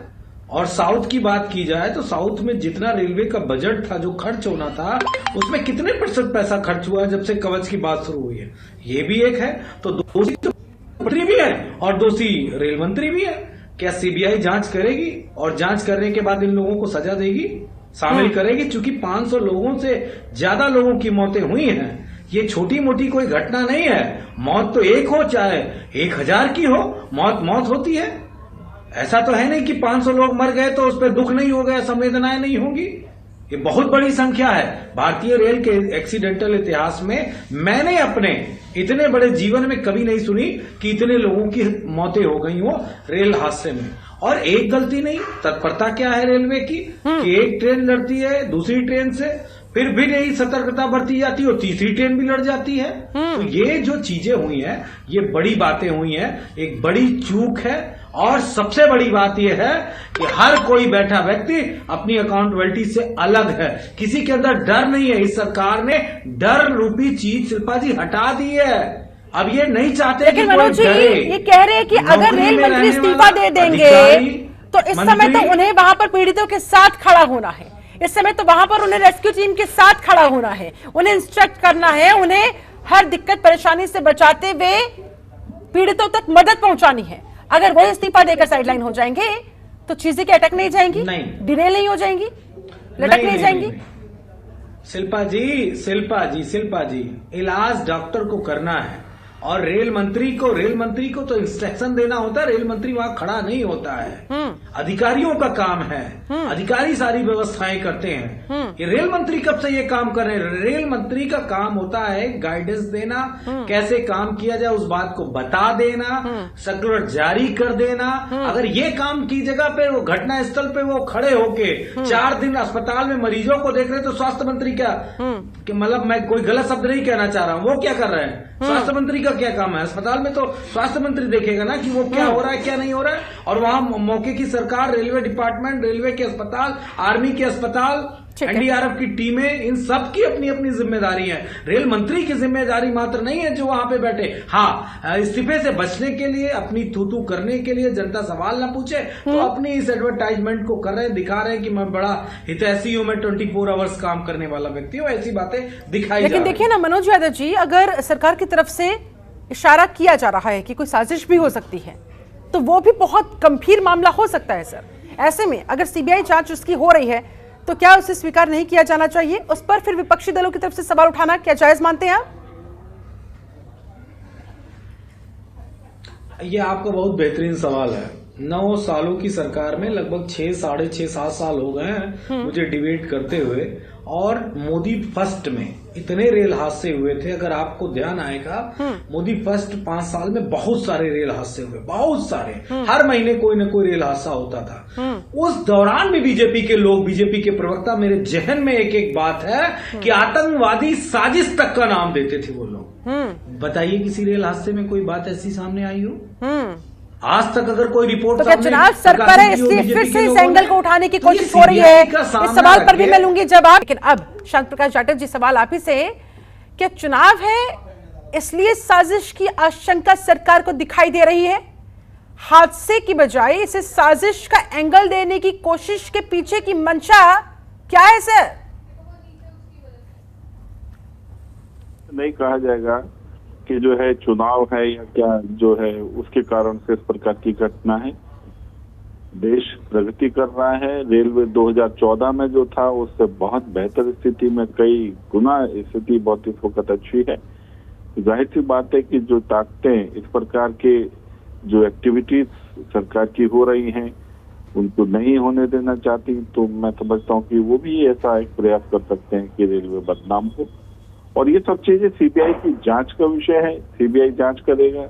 और साउथ की बात की जाए तो साउथ में जितना रेलवे का बजट था, जो खर्च होना था, उसमें कितने % पैसा खर्च हुआ है जब से कवच की बात शुरू हुई है, ये भी एक है। तो दोषी तो मंत्री भी है और दोषी रेल मंत्री भी है। क्या सीबीआई जांच करेगी और जांच करने के बाद इन लोगों को सजा देगी, शामिल करेगी? चूंकि 500 लोगों से ज्यादा लोगों की मौतें हुई हैं, ये छोटी मोटी कोई घटना नहीं है। मौत तो एक हो चाहे 1000 की हो, मौत मौत होती है। ऐसा तो है नहीं कि 500 लोग मर गए तो उस पर दुख नहीं हो गया, संवेदनाएं नहीं होंगी। ये बहुत बड़ी संख्या है। भारतीय रेल के एक्सीडेंटल इतिहास में मैंने अपने इतने बड़े जीवन में कभी नहीं सुनी कि इतने लोगों की मौतें हो गई हो रेल हादसे में। और एक गलती नहीं, तत्परता क्या है रेलवे की कि एक ट्रेन लड़ती है दूसरी ट्रेन से, फिर भी नहीं सतर्कता बरती जाती और तीसरी ट्रेन भी लड़ जाती है। तो ये जो चीजें हुई हैं, ये बड़ी बातें हुई हैं, एक बड़ी चूक है। और सबसे बड़ी बात यह है कि हर कोई बैठा व्यक्ति अपनी अकाउंटेबिलिटी से अलग है, किसी के अंदर डर नहीं है। इस सरकार ने डर रूपी चीज शिल्पा जी हटा दी है। अब ये नहीं चाहते कि मनोज जी ये कह रहे हैं कि अगर रेल मंत्री इस्तीफा दे देंगे तो इस समय तो उन्हें वहां पर पीड़ितों के साथ खड़ा होना है, इस समय तो वहां पर उन्हें रेस्क्यू टीम के साथ खड़ा होना है, उन्हें इंस्ट्रक्ट करना है, उन्हें हर दिक्कत परेशानी से बचाते हुए पीड़ितों तक मदद पहुंचानी है। अगर वो इस्तीफा देकर साइडलाइन हो जाएंगे तो चीजें क्या अटक नहीं जाएंगी, डिले नहीं हो जाएंगी, लटक नहीं जाएंगी? शिल्पा जी इलाज डॉक्टर को करना है और रेल मंत्री को तो इंस्ट्रक्शन देना होता है। रेल मंत्री वहां खड़ा नहीं होता है, अधिकारियों का काम है, अधिकारी सारी व्यवस्थाएं करते हैं। ये रेल मंत्री कब से ये काम कर रहे हैं? रेल मंत्री का काम होता है गाइडेंस देना, कैसे काम किया जाए उस बात को बता देना, सर्कुलर जारी कर देना। अगर ये काम की जगह पे वो घटना स्थल पे वो खड़े होके 4 दिन अस्पताल में मरीजों को देख रहे तो स्वास्थ्य मंत्री क्या, कि मतलब मैं कोई गलत शब्द नहीं कहना चाह रहा हूं, वो क्या कर रहे हैं? स्वास्थ्य मंत्री का क्या काम है? अस्पताल में तो स्वास्थ्य मंत्री देखेगा ना कि वो क्या हो रहा है क्या नहीं हो रहा है। और वहां मौके की सरकार, रेलवे डिपार्टमेंट, रेलवे के अस्पताल, आर्मी के अस्पताल, एनडीआरएफ की टीमें, इन सब की अपनी अपनी जिम्मेदारी है। रेल मंत्री की जिम्मेदारी मात्र नहीं है जो वहां पे बैठे। हाँ, इस्तीफे से बचने के लिए, अपनी थूथू करने के लिए, जनता सवाल ना पूछे तो अपनी इस एडवर्टाइजमेंट को कर रहे हैं, दिखा रहे हैं कि मैं बड़ा हितैषी हूं, मैं 24 आवर्स काम करने वाला व्यक्ति हूं, ऐसी बातें दिखाई। लेकिन देखिए ना मनोज यादव जी, अगर सरकार की तरफ से इशारा किया जा रहा है कि कोई साजिश भी हो सकती है तो वो भी बहुत गंभीर मामला हो सकता है सर। ऐसे में अगर सीबीआई जांच उसकी हो रही है तो क्या उसे स्वीकार नहीं किया जाना चाहिए? उस पर फिर विपक्षी दलों की तरफ से सवाल उठाना क्या जायज मानते हैं आप? ये आपका बहुत बेहतरीन सवाल है। 9 सालों की सरकार में लगभग 6, साढ़े 6, 7 साल हो गए हैं मुझे डिबेट करते हुए। और मोदी फर्स्ट में इतने रेल हादसे हुए थे, अगर आपको ध्यान आएगा मोदी फर्स्ट 5 साल में बहुत सारे रेल हादसे हुए, बहुत सारे, हर महीने कोई न कोई रेल हादसा होता था। उस दौरान भी बीजेपी के लोग, बीजेपी के प्रवक्ता, मेरे जहन में एक बात है कि आतंकवादी साजिश तक का नाम देते थे वो लोग। बताइए किसी रेल हादसे में कोई बात ऐसी सामने आई हो? आज तक अगर कोई रिपोर्ट, तो क्या चुनाव सर पर है इसलिए फिर से इस एंगल को उठाने की कोशिश हो रही है? इस सवाल पर भी मैं लूंगी जवाब। लेकिन अब शांत प्रकाश जाटव जी, सवाल आप ही से, क्या चुनाव है इसलिए साजिश की आशंका सरकार को दिखाई दे रही है? हादसे की बजाय इसे साजिश का एंगल देने की कोशिश के पीछे की मंशा क्या है सर? नहीं कहा जाएगा कि जो है चुनाव है या क्या जो है उसके कारण से इस प्रकार की घटना है। देश प्रगति कर रहा है। रेलवे 2014 में जो था उससे बहुत बेहतर स्थिति में, कई गुना स्थिति बहुत इस वक्त अच्छी है। जाहिर सी बात है कि जो ताकतें इस प्रकार के जो एक्टिविटीज सरकार की हो रही हैं उनको नहीं होने देना चाहती, तो मैं समझता हूँ कि वो भी ऐसा एक प्रयास कर सकते हैं कि रेलवे बदनाम हो। और ये सब चीजें सीबीआई की जांच का विषय है, सीबीआई जांच करेगा,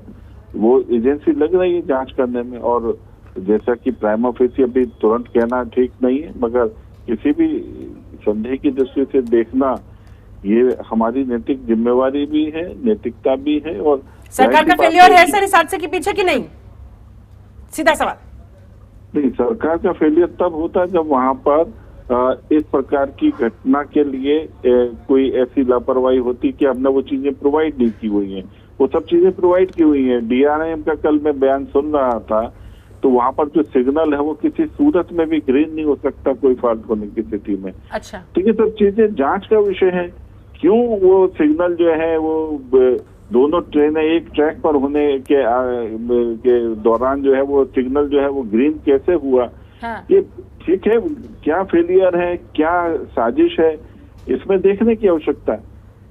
वो एजेंसी लग रही है जांच करने में। और जैसा कि प्राइमा फेसी अभी तुरंत कहना ठीक नहीं है, मगर किसी भी संदेह की दृष्टि से देखना ये हमारी नैतिक जिम्मेवारी भी है, नैतिकता भी है। और सरकार का फेलियर है सर इस हादसे के पीछे कि नहीं? सीधा सवाल। नहीं, सरकार का फेलियर तब होता है जब वहां पर इस प्रकार की घटना के लिए कोई ऐसी लापरवाही होती कि हमने वो चीजें प्रोवाइड नहीं की हुई हैं। वो सब चीजें प्रोवाइड की हुई हैं। डीआरएम का कल मैं बयान सुन रहा था, तो वहां पर जो सिग्नल है वो किसी सूरत में भी ग्रीन नहीं हो सकता कोई फॉल्ट होने की स्थिति में। अच्छा, ठीक है, सब चीजें जांच का विषय है। क्यों वो सिग्नल जो है वो दोनों ट्रेनें एक ट्रैक पर होने के दौरान जो है वो सिग्नल जो है वो ग्रीन कैसे हुआ? हाँ। ये ठीक है, क्या फेलियर है, क्या साजिश है, इसमें देखने की आवश्यकता है।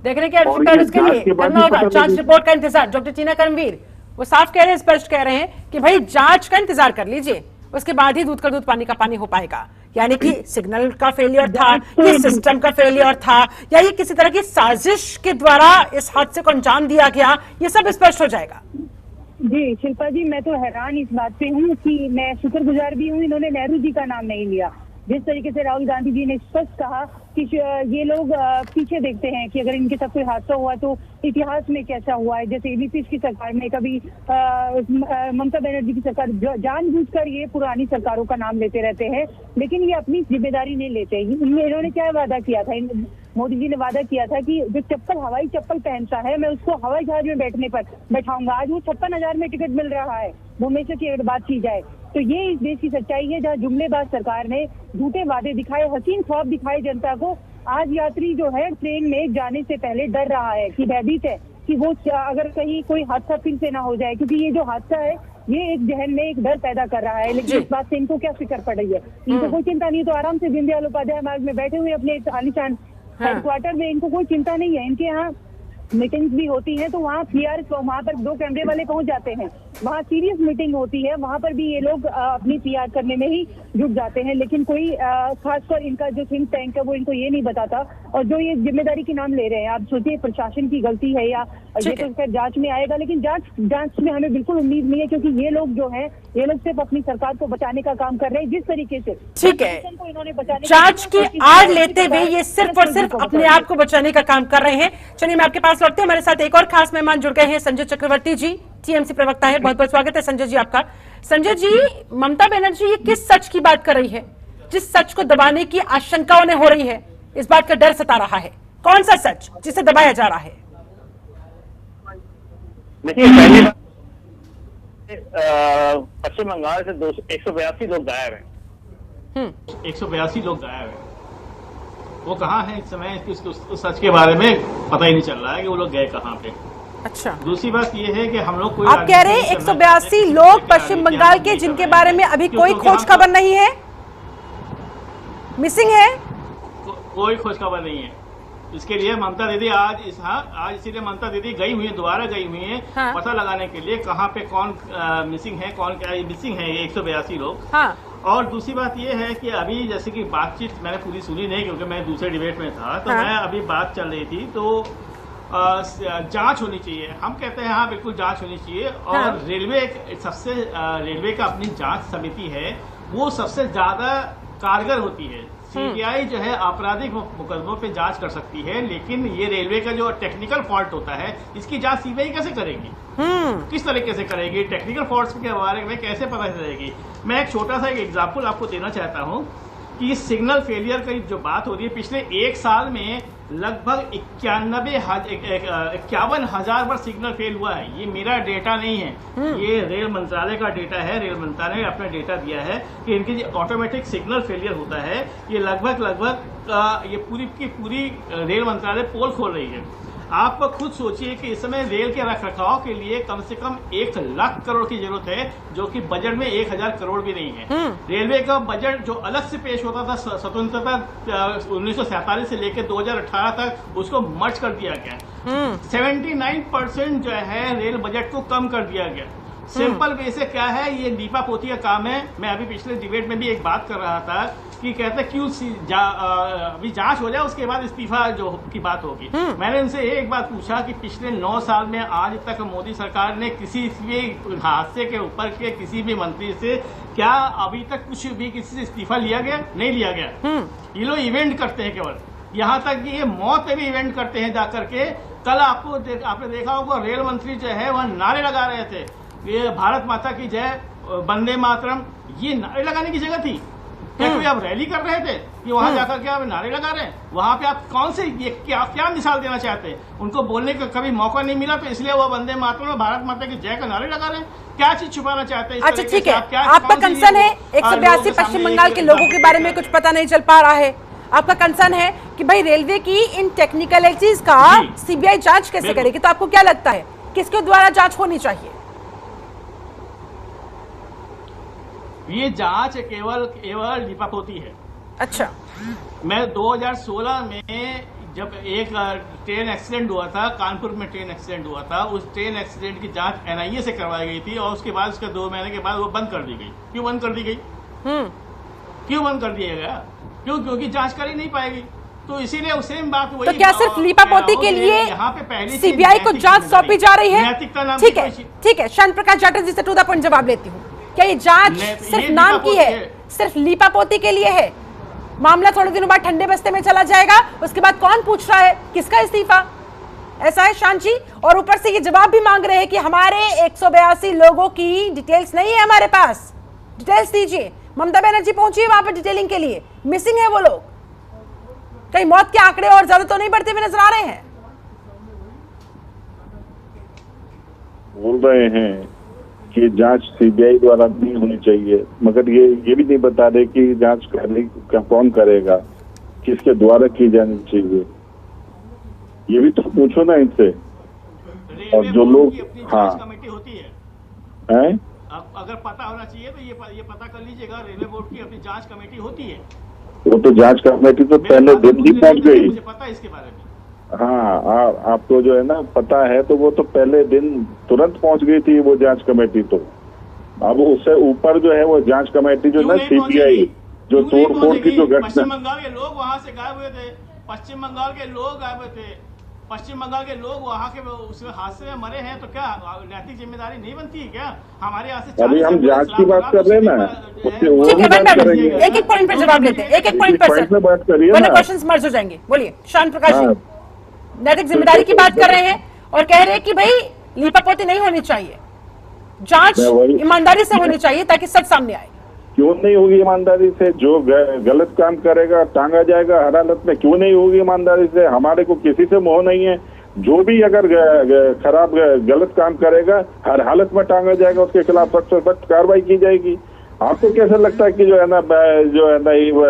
देखने की आवश्यकता है, इसके लिए करना होगा जांच रिपोर्ट का इंतजार। डॉक्टर टीना कर्मवीर वो साफ कह रहे हैं, स्पष्ट कह रहे हैं कि भाई जांच का इंतजार कर लीजिए, उसके बाद ही दूध का दूध पानी का पानी हो पाएगा। यानी कि सिग्नल का फेलियर था, ये सिस्टम का फेलियर था, या ये किसी तरह की साजिश के द्वारा इस हादसे को अंजाम दिया गया, ये सब स्पष्ट हो जाएगा। जी शिल्पा जी, मैं तो हैरान इस बात पे हूँ कि मैं शुक्रगुजार भी हूँ, इन्होंने नेहरू जी का नाम नहीं लिया। जिस तरीके से राहुल गांधी जी ने स्पष्ट कहा कि ये लोग पीछे देखते हैं कि अगर इनके साथ कोई हादसा हुआ तो इतिहास में कैसा हुआ है। जैसे नीतीश की सरकार में कभी ममता बनर्जी की सरकार जानबूझकर ये पुरानी सरकारों का नाम लेते रहते हैं, लेकिन ये अपनी जिम्मेदारी नहीं लेते। इन्होंने क्या वादा किया था? मोदी जी ने वादा किया था कि जो चप्पल हवाई चप्पल पहनता है मैं उसको हवाई जहाज में बैठने पर बैठाऊंगा। आज वो 56,000 में टिकट मिल रहा है, भुवनेश्वर की अगर बात की जाए तो। ये इस देश की सच्चाई है, जहाँ जुमलेबाज सरकार ने झूठे वादे दिखाए, हसीन ख्वाब दिखाए जनता को। आज यात्री जो है ट्रेन में जाने से पहले डर रहा है कि भयभीत है कि वो अगर कहीं कोई हादसा फिर से ना हो जाए, क्योंकि ये जो हादसा है ये एक जहन में एक डर पैदा कर रहा है। लेकिन इस बात से इनको क्या फिक्र पड़ रही है? इनको कोई चिंता नहीं है, तो आराम से दीनदयाल उपाध्याय मार्ग में बैठे हुए अपने आलीशान हेडक्वार्टर में, इनको कोई चिंता नहीं है। इनके यहाँ मीटिंग्स भी होती हैं तो वहाँ पीआर वहाँ पर 2 कैमरे वाले पहुंच जाते हैं, वहाँ सीरियस मीटिंग होती है, वहाँ पर भी ये लोग अपनी पीआर करने में ही जुट जाते हैं। लेकिन कोई खासकर इनका जो थिंक टैंक है वो इनको ये नहीं बताता। और जो ये जिम्मेदारी के नाम ले रहे हैं, आप सोचिए प्रशासन की गलती है या ये तो खैर जांच में आएगा, लेकिन जांच में हमें बिल्कुल उम्मीद नहीं है, क्योंकि ये लोग जो है ये लोग सिर्फ अपनी सरकार को बचाने का काम कर रहे हैं। जिस तरीके से ठीक है, जांच की आड़ लेते हुए ये सिर्फ और सिर्फ अपने आप को बचाने का काम कर रहे हैं। चलिए मैं आपके पास लौटते हैं, हमारे साथ एक और खास मेहमान जुड़ गए हैं, संजय चक्रवर्ती जी, टीएमसी प्रवक्ता है। बहुत बहुत स्वागत है संजय जी आपका। संजय जी, ममता बनर्जी ये किस सच की बात कर रही है, जिस सच को दबाने की आशंका उन्हें हो रही है? इस बात का डर सता रहा है, कौन सा सच जिसे दबाया जा रहा है? देखिए, पहली बात पश्चिम बंगाल से 182 लोग गायब हैं। 182 लोग गायब हैं। वो कहाँ हैं इस समय? उस सच के बारे में पता ही नहीं चल रहा है कि वो लोग गए कहाँ पे। अच्छा, दूसरी बात ये है कि हम लोग कोई, आप कह रहे हैं 182 लोग पश्चिम बंगाल के जिनके बारे में अभी कोई खोज खबर नहीं है, मिसिंग है, कोई खोज खबर नहीं है। इसके लिए ममता दीदी आज इसीलिए ममता दीदी गई हुई है, दोबारा गई हुई है पता लगाने के लिए कहाँ पे कौन मिसिंग है, कौन क्या मिसिंग है, ये 182 लोग। और दूसरी बात ये है कि अभी जैसे कि बातचीत मैंने पूरी सुनी नहीं, क्योंकि मैं दूसरे डिबेट में था, तो मैं अभी बात चल रही थी, तो जांच होनी चाहिए। हम कहते हैं हाँ बिल्कुल जांच होनी चाहिए। और रेलवे का अपनी जांच समिति है, वो सबसे ज्यादा कारगर होती है। सीबीआई जो है आपराधिक मुकदमों पे जांच कर सकती है, लेकिन ये रेलवे का जो टेक्निकल फॉल्ट होता है इसकी जांच सीबीआई कैसे करेगी? किस तरीके से करेगी? टेक्निकल फॉल्ट्स के बारे में कैसे पता चलेगी? मैं एक छोटा सा एग्जाम्पल आपको देना चाहता हूँ कि इस सिग्नल फेलियर की जो बात हो रही है, पिछले 1 साल में लगभग 51,000 बार सिग्नल फेल हुआ है। ये मेरा डेटा नहीं है, ये रेल मंत्रालय का डेटा है। रेल मंत्रालय ने अपना डेटा दिया है कि इनकी जो ऑटोमेटिक सिग्नल फेलियर होता है, ये लगभग ये पूरी की पूरी रेल मंत्रालय पोल खोल रही है। आप खुद सोचिए कि इस समय रेल के रखरखाव के लिए कम से कम 1 लाख करोड़ की जरूरत है, जो कि बजट में 1000 करोड़ भी नहीं है। रेलवे का बजट जो अलग से पेश होता था स्वतंत्रता 1947 से लेकर 2018 तक, उसको मर्ज कर दिया गया। 79% जो है रेल बजट को कम कर दिया गया। सिंपल वे से क्या है, ये लीपा पोती का काम है। मैं अभी पिछले डिबेट में भी एक बात कर रहा था कि कहते क्यों अभी जांच हो जाए उसके बाद इस्तीफा जो की बात होगी। मैंने उनसे एक बात पूछा कि पिछले 9 साल में आज तक मोदी सरकार ने किसी भी हादसे के ऊपर के किसी भी मंत्री से क्या अभी तक कुछ भी किसी से इस्तीफा लिया गया? नहीं लिया गया। ये लोग इवेंट करते हैं केवल, यहाँ तक कि ये मौत पे भी इवेंट करते हैं जाकर के। कल आपने देखा होगा रेल मंत्री जो है वह नारे लगा रहे थे, ये भारत माता की जय, वंदे मातरम, ये नारे लगाने की जगह थी। क्या कोई आप रैली कर रहे थे कि वहां जाकर के आप नारे लगा रहे हैं? वहां पे आप कौन से ये क्या मिसाल देना चाहते हैं? उनको बोलने का कभी मौका नहीं मिला तो इसलिए वो वंदे मातरम और भारत माता की जय का नारे लगा रहे हैं। क्या चीज छुपाना चाहते हैं? अच्छा ठीक है, आपका कंसर्न है 182 पश्चिम बंगाल के लोगों के बारे में कुछ पता नहीं चल पा रहा है। आपका कंसर्न है कि भाई रेलवे की इन टेक्निकलिटीज का सीबीआई जांच कैसे करेगी। तो आपको क्या लगता है किसके द्वारा जांच होनी चाहिए? ये जांच केवल लीपापोती है। अच्छा, मैं 2016 में जब एक ट्रेन एक्सीडेंट हुआ था, कानपुर में ट्रेन एक्सीडेंट हुआ था, उस ट्रेन एक्सीडेंट की जांच एनआईए से करवाई गई थी और उसके बाद उसके 2 महीने के बाद वो बंद कर दी गई। क्यों बंद कर दी गई? क्यों बंद कर दिया गया? क्योंकि जांच कर ही नहीं पाएगी। तो इसीलिए सेम बात वही। तो क्या सिर्फ लीपापोती के लिए यहाँ पे पहले सीबीआई को जांच सौंपी जा रही है? ठीक है, श्याम प्रकाश चैटर्जी से टू द पॉइंट जवाब लेती हूँ। क्या ये जांच सिर्फ नाम की है, सिर्फ लीपापोती के लिए है? मामला थोड़े दिनों बाद ठंडे बस्ते में चला जाएगा, उसके बाद कौन पूछ रहा है किसका इस्तीफा? ऐसा है शांत जी। और ऊपर से ये जवाब भी मांग रहे हैं कि हमारे 182 लोगों की डिटेल्स नहीं है हमारे पास, डिटेल्स दीजिए। ममता बनर्जी पहुंची है वहां पर डिटेलिंग के लिए, मिसिंग है वो लोग। कहीं मौत के आंकड़े और ज्यादा तो नहीं बढ़ते हुए नजर आ रहे हैं? बोल रहे हैं कि जांच सीबीआई द्वारा नहीं होनी चाहिए, मगर ये भी नहीं बता रहे कि जांच कौन करेगा, किसके द्वारा की जानी चाहिए। ये भी तो पूछो ना इनसे। और जो लोग कमेटी होती है, अगर पता होना चाहिए तो ये पता कर लीजिएगा। रेलवे बोर्ड की अपनी जांच कमेटी होती है। वो तो जांच कमेटी तो पहले दिन ही पहुंच गई। मुझे पता है इसके बारे में। हाँ, आपको जो है ना पता है, तो वो तो पहले दिन तुरंत पहुंच गई थी वो जांच कमेटी। तो अब उससे ऊपर जो है वो जांच कमेटी जो ना सीबीआई जो तोड़फोड़ की जो घटना। पश्चिम बंगाल के लोग वहां से गायब हुए थे। पश्चिम बंगाल के लोग गायब हुए थे। पश्चिम बंगाल के लोग वहाँ के उस हादसे में मरे हैं, तो क्या नैतिक जिम्मेदारी नहीं बनती है क्या हमारे यहाँ से? अभी हम जांच की बात कर रहे हैं ना, एक एक पॉइंट पर जवाब लेते हैं, एक एक पॉइंट पर बात करिए, क्वेश्चन मर्ज हो जाएंगे। बोलिए शांत प्रकाश जी। नैतिक जिम्मेदारी की बात कर रहे हैं और कह रहे हैं कि भाई लीपापोती नहीं होनी चाहिए, जांच ईमानदारी से होनी चाहिए ताकि सच सामने आए। क्यों नहीं होगी ईमानदारी से? जो गलत काम करेगा टांगा जाएगा हर हालत में। क्यों नहीं होगी ईमानदारी से? हमारे को किसी से मोह नहीं है। जो भी अगर खराब गलत काम करेगा हर हालत में टांगा जाएगा, उसके खिलाफ सख्त से सख्त कार्रवाई की जाएगी। आपको कैसा लगता है कि जो है ना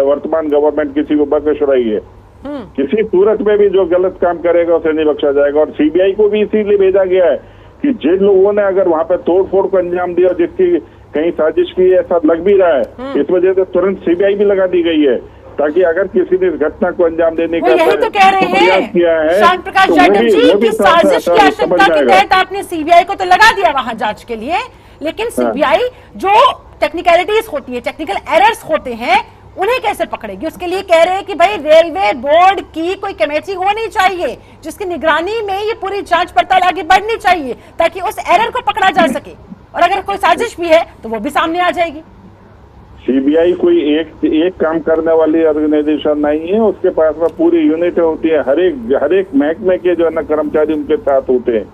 वर्तमान गवर्नमेंट किसी को बख्श रही है? किसी सूरत में भी जो गलत काम करेगा उसे नहीं बख्शा जाएगा। और सीबीआई को भी इसीलिए भेजा गया है कि जिन लोगों ने अगर वहां पर तोड़फोड़ को अंजाम दिया, जिसकी कहीं साजिश की, ऐसा लग भी रहा है, इस वजह से तुरंत सीबीआई भी लगा दी गई है, ताकि अगर किसी ने इस घटना को अंजाम देने का तो कह रहे हैं किया है, शांत प्रकाश चैटर्जी की साजिश की आशंका के तहत आपने सीबीआई को तो लगा दिया वहां जांच के लिए, लेकिन सीबीआई जो टेक्निकलिटीज होती है, टेक्निकल एरर्स होते हैं, उन्हें कैसे पकड़ेगी? उसके लिए कह रहे हैं कि भाई रेलवे बोर्ड की कोई कमेटी होनी चाहिए जिसकी निगरानी में ये पूरी जांच पड़ताल आगे बढ़नी चाहिए ताकि उस एरर को पकड़ा जा सके, और अगर कोई साजिश भी है तो वो भी सामने आ जाएगी। सीबीआई कोई एक काम करने वाली ऑर्गेनाइजेशन नहीं है, उसके पास में पूरी यूनिट होती है। हर एक महकमे के जो है ना कर्मचारी उनके साथ होते हैं।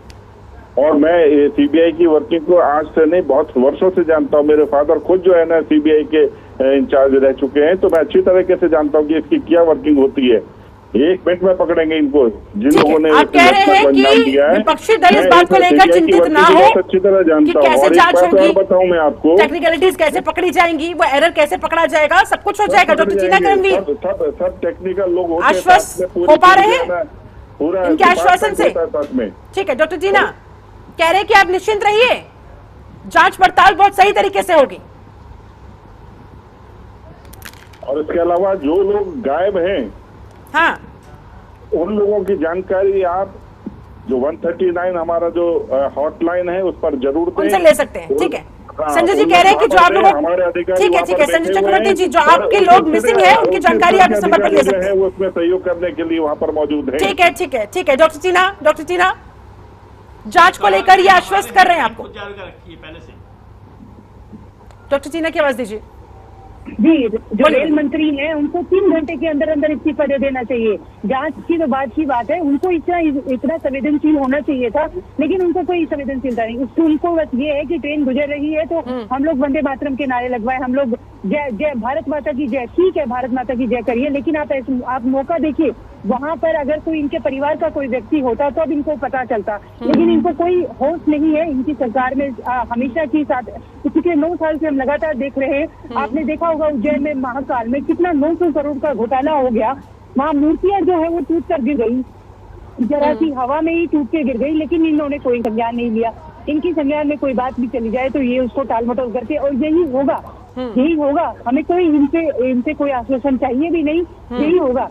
और मैं सीबीआई की वर्किंग को आज से नहीं बहुत वर्षों से जानता हूँ। मेरे फादर खुद जो है ना सीबीआई के इंचार्ज रह चुके हैं, तो मैं अच्छी तरीके से जानता हूँ कि इसकी क्या वर्किंग होती है। 1 मिनट में पकड़ेंगे इनको जिन लोगों ने आप कह रहे हैं कि विपक्षी दल इस बात को लेकर चिंतित ना हो, अच्छी तरह जानता हूँ। और एक बात और बताऊँ मैं आपको, टेक्निकलिटीज कैसे पकड़ी जाएंगी, वो एरर कैसे पकड़ा जाएगा, सब कुछ हो जाएगा। डॉक्टर चीना करमवीर सब टेक्निकल लोग आश्वस्त हो पा रहे हैं पूरा इनके आश्वासन से? ठीक है, डॉक्टर चीना कह रहे हैं कि आप निश्चिंत रहिए, जांच पड़ताल बहुत सही तरीके से होगी। और इसके अलावा जो लोग गायब हैं, हाँ, उन लोगों की जानकारी आप जो 139 हमारा जो हॉटलाइन है उस पर जरूर दें, उनसे ले सकते हैं। ठीक है, संजय जी कह रहे हैं कि जो आप लोग, ठीक है संजय चक्रवर्ती जी, जो आपके लोग मिसिंग है उनकी जानकारी आप इस नंबर पर ले सकते हैं, वो उसमें सहयोग करने के लिए वहाँ पर मौजूद है। ठीक है। डॉक्टर चीना जांच को लेकर ये आश्वस्त कर रहे हैं आपको? पहले से डॉक्टर चीना की आवाज दीजिए। जी, जो रेल मंत्री हैं उनको 3 घंटे के अंदर अंदर इस्तीफा दे देना चाहिए। जांच की तो बात की बात है, उनको इतना संवेदनशील होना चाहिए था, लेकिन उनको कोई संवेदनशीलता नहीं। उनको बस ये है कि ट्रेन गुजर रही है तो हम लोग वंदे मातरम के नारे लगवाए, हम लोग जय जय भारत माता की जय। ठीक है, भारत माता की जय करिए, लेकिन आप मौका देखिए, वहां पर अगर कोई इनके परिवार का कोई व्यक्ति होता तो अब इनको पता चलता, लेकिन इनको कोई होश नहीं है। इनकी सरकार में हमेशा की साथ पिछले 9 साल से हम लगातार देख रहे हैं। आपने देखा होगा उज्जैन में महाकाल में कितना 900 करोड़ का घोटाला हो गया, वहाँ मूर्तियां जो है वो टूट कर गिर गई, जरा सी हवा में ही टूट के गिर गई, लेकिन इन्होंने कोई संज्ञान नहीं लिया। इनकी संज्ञान में कोई बात भी चली जाए तो ये उसको टाल मटोल करते, और यही होगा। हमें कोई इनसे कोई आश्वासन चाहिए भी नहीं, यही होगा।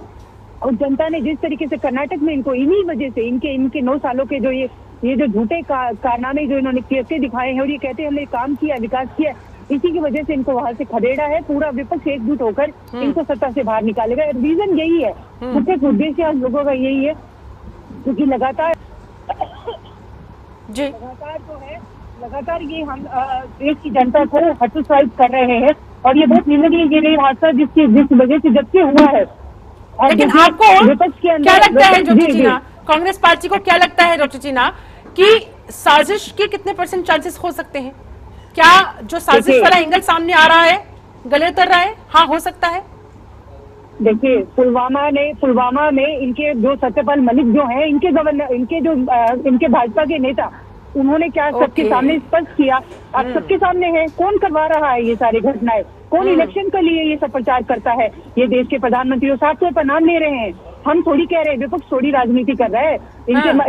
और जनता ने जिस तरीके से कर्नाटक में इनको इन्हीं वजह से इनके 9 सालों के जो ये जो झूठे कारनामे जो इन्होंने करके दिखाए हैं, और ये कहते हैं हमने काम किया, विकास किया, इसी की वजह से इनको वहां से खदेड़ा है। पूरा विपक्ष एकजुट होकर इनको सत्ता से बाहर निकालेगा। रीजन यही है, मुख्य उद्देश्य हम लोगों का यही है, क्योंकि लगातार लगातार ये हम देश की जनता को हतोत्साहित कर रहे हैं, और ये बहुत निंदनीय रेल हादसा जिस वजह से जब से हुआ है। लेकिन आपको क्या लगता है ज्योतिजीना, कांग्रेस पार्टी को क्या लगता है ज्योतिजीना, कि साजिश के कितने % चांसेस हो सकते हैं? क्या जो साजिश वाला एंगल सामने आ रहा है गले उतर रहा है? हाँ, हो सकता है। देखिए, पुलवामा में इनके जो सत्यपाल मलिक जो हैं, इनके गवर्नर, इनके भाजपा के नेता, उन्होंने क्या सबके सामने स्पष्ट किया, अब सबके सामने है। कौन करवा रहा है ये सारी घटनाएं? कौन इलेक्शन के लिए ये सब प्रचार करता है? ये देश के प्रधानमंत्री साफ तौर पर नाम ले रहे हैं। हम थोड़ी कह रहे हैं, विपक्ष थोड़ी राजनीति कर रहा है।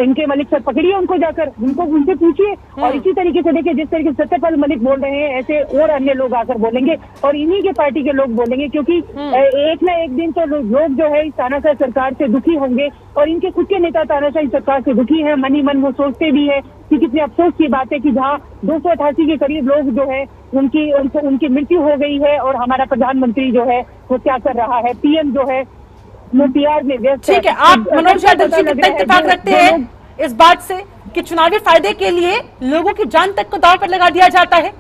इनके मलिक सर पकड़िए उनको, जाकर उनसे पूछिए। और इसी तरीके से देखिए, जिस तरीके से सत्यपाल मलिक बोल रहे हैं, ऐसे और अन्य लोग आकर बोलेंगे, और इन्हीं के पार्टी के लोग बोलेंगे, क्योंकि एक ना एक दिन तो लोग जो है इस तानाशाही सरकार से दुखी होंगे, और इनके खुद के नेता तानाशाही सरकार से दुखी है। मन ही मन वो सोचते भी है कि कितनी अफसोस की बात है कि जहाँ 288 के करीब लोग जो है उनकी मृत्यु हो गई है, और हमारा प्रधानमंत्री जो है वो क्या कर रहा है, पीएम जो है वो PR में व्यस्त है। ठीक है, आप मनोज यादव जी कितना इत्तेफाक रखते हैं इस बात से कि चुनावी फायदे के लिए लोगों की जान तक को दांव पर लगा दिया जाता है?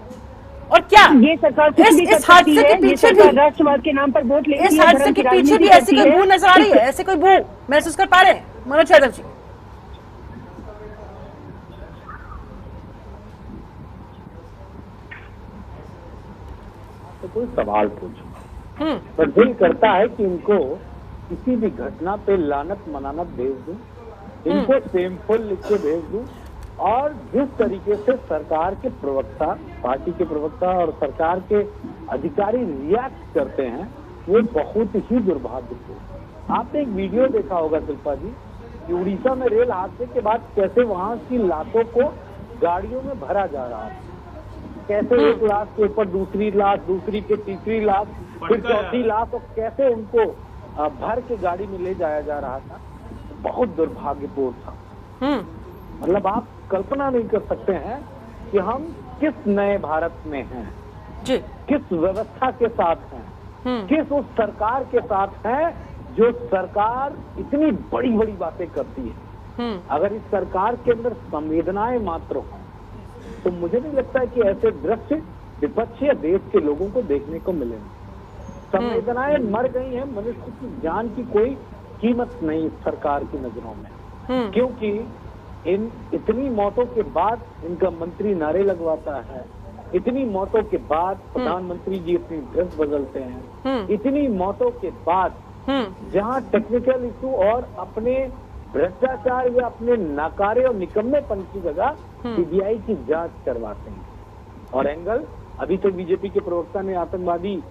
और क्या ये सरकार इस हादसे के पीछे भी राष्ट्रवाद के नाम पर वोट लेती है? इस हादसे के पीछे भी ऐसी कोई बू नजर आ रही है? ऐसे कोई बू महसूस कर पा रहे हैं मनोज यादव जी? तो कोई सवाल पूछो, पर दिल करता है कि इनको किसी भी घटना पे लानत मनानत भेज दूं, इनको सेमफुल लिख के भेज दूं। और जिस तरीके से सरकार के प्रवक्ता, पार्टी के प्रवक्ता और सरकार के अधिकारी रिएक्ट करते हैं, वो बहुत ही दुर्भाग्यपूर्ण। आपने एक वीडियो देखा होगा शिल्पा जी, कि उड़ीसा में रेल हादसे के बाद कैसे वहां की लाशों को गाड़ियों में भरा जा रहा है, कैसे एक लाश के ऊपर दूसरी लाश, दूसरी के तीसरी लाश, फिर चौथी लाश, और कैसे उनको भर के गाड़ी में ले जाया जा रहा था। बहुत दुर्भाग्यपूर्ण था। मतलब आप कल्पना नहीं कर सकते हैं कि हम किस नए भारत में हैं जी, किस व्यवस्था के साथ हैं, किस उस सरकार के साथ हैं जो सरकार इतनी बड़ी बड़ी बातें करती है। अगर इस सरकार के अंदर संवेदनाएं मात्र हो तो मुझे नहीं लगता है कि ऐसे दृश्य विपक्ष या देश के लोगों को देखने को मिलेंगे। संवेदनाएं मर गई हैं, मनुष्य की जान की कोई कीमत नहीं इस सरकार की नजरों में, क्योंकि इन इतनी मौतों के बाद इनका मंत्री नारे लगवाता है, इतनी मौतों के बाद प्रधानमंत्री जी अपनी ड्रेस बदलते हैं, इतनी मौतों के बाद जहां टेक्निकल इशू और अपने भ्रष्टाचार या अपने नाकारे और निकम्मेपन की जगह सीबीआई की जांच करवाते हैं। और एंगल अभी तो बीजेपी के प्रवक्ता ने आतंकवादी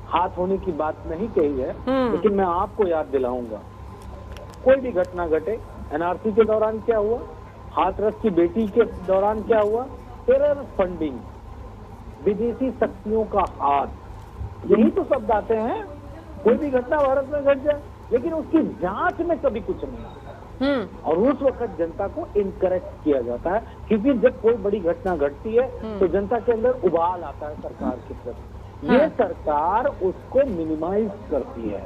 हाथ होने की बात नहीं कही है, लेकिन मैं आपको याद दिलाऊंगा, कोई भी घटना घटे, एनआरसी के दौरान क्या हुआ, हाथरस की बेटी के दौरान क्या हुआ, टेरर फंडिंग, विदेशी शक्तियों का हाथ, यही तो शब्द आते हैं। कोई भी घटना भारत में घट जाए, लेकिन उसकी जांच में कभी कुछ नहीं आता, और उस वक्त जनता को इनकरेक्ट किया जाता है, क्योंकि जब कोई बड़ी घटना घटती है तो जनता के अंदर उबाल आता है सरकार की प्रति। ये सरकार उसको मिनिमाइज करती है,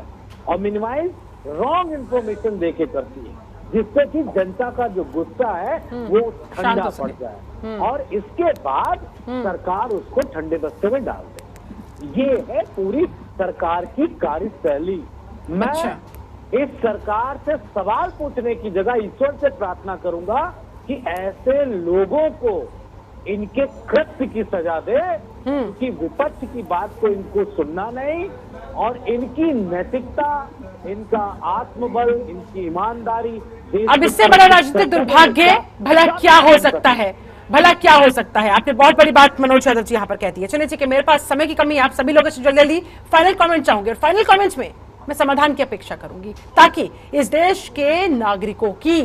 और मिनिमाइज रॉन्ग इन्फॉर्मेशन देके करती है, जिससे कि जनता का जो गुस्सा है वो ठंडा पड़ जाए, और इसके बाद सरकार उसको ठंडे बस्ते में डाल दे। ये है पूरी सरकार की कार्यशैली। मैं इस सरकार से सवाल पूछने की जगह ईश्वर से प्रार्थना करूंगा कि ऐसे लोगों को इनके कृत्य की सजा दे, कि विपक्ष की बात को इनको सुनना नहीं, और इनकी नैतिकता, इनका आत्मबल, इनकी ईमानदारी। अब इससे बड़ा राजनीतिक दुर्भाग्य भला क्या हो सकता है, भला क्या हो सकता है? आपने बहुत बड़ी बात मनोज यादव जी यहाँ पर कहती है। चलिए ठीक है, मेरे पास समय की कमी, आप सभी लोगों से जल्दी फाइनल कमेंट चाहूंगी, और फाइनल कमेंट्स में मैं समाधान की अपेक्षा करूंगी, ताकि इस देश के नागरिकों की,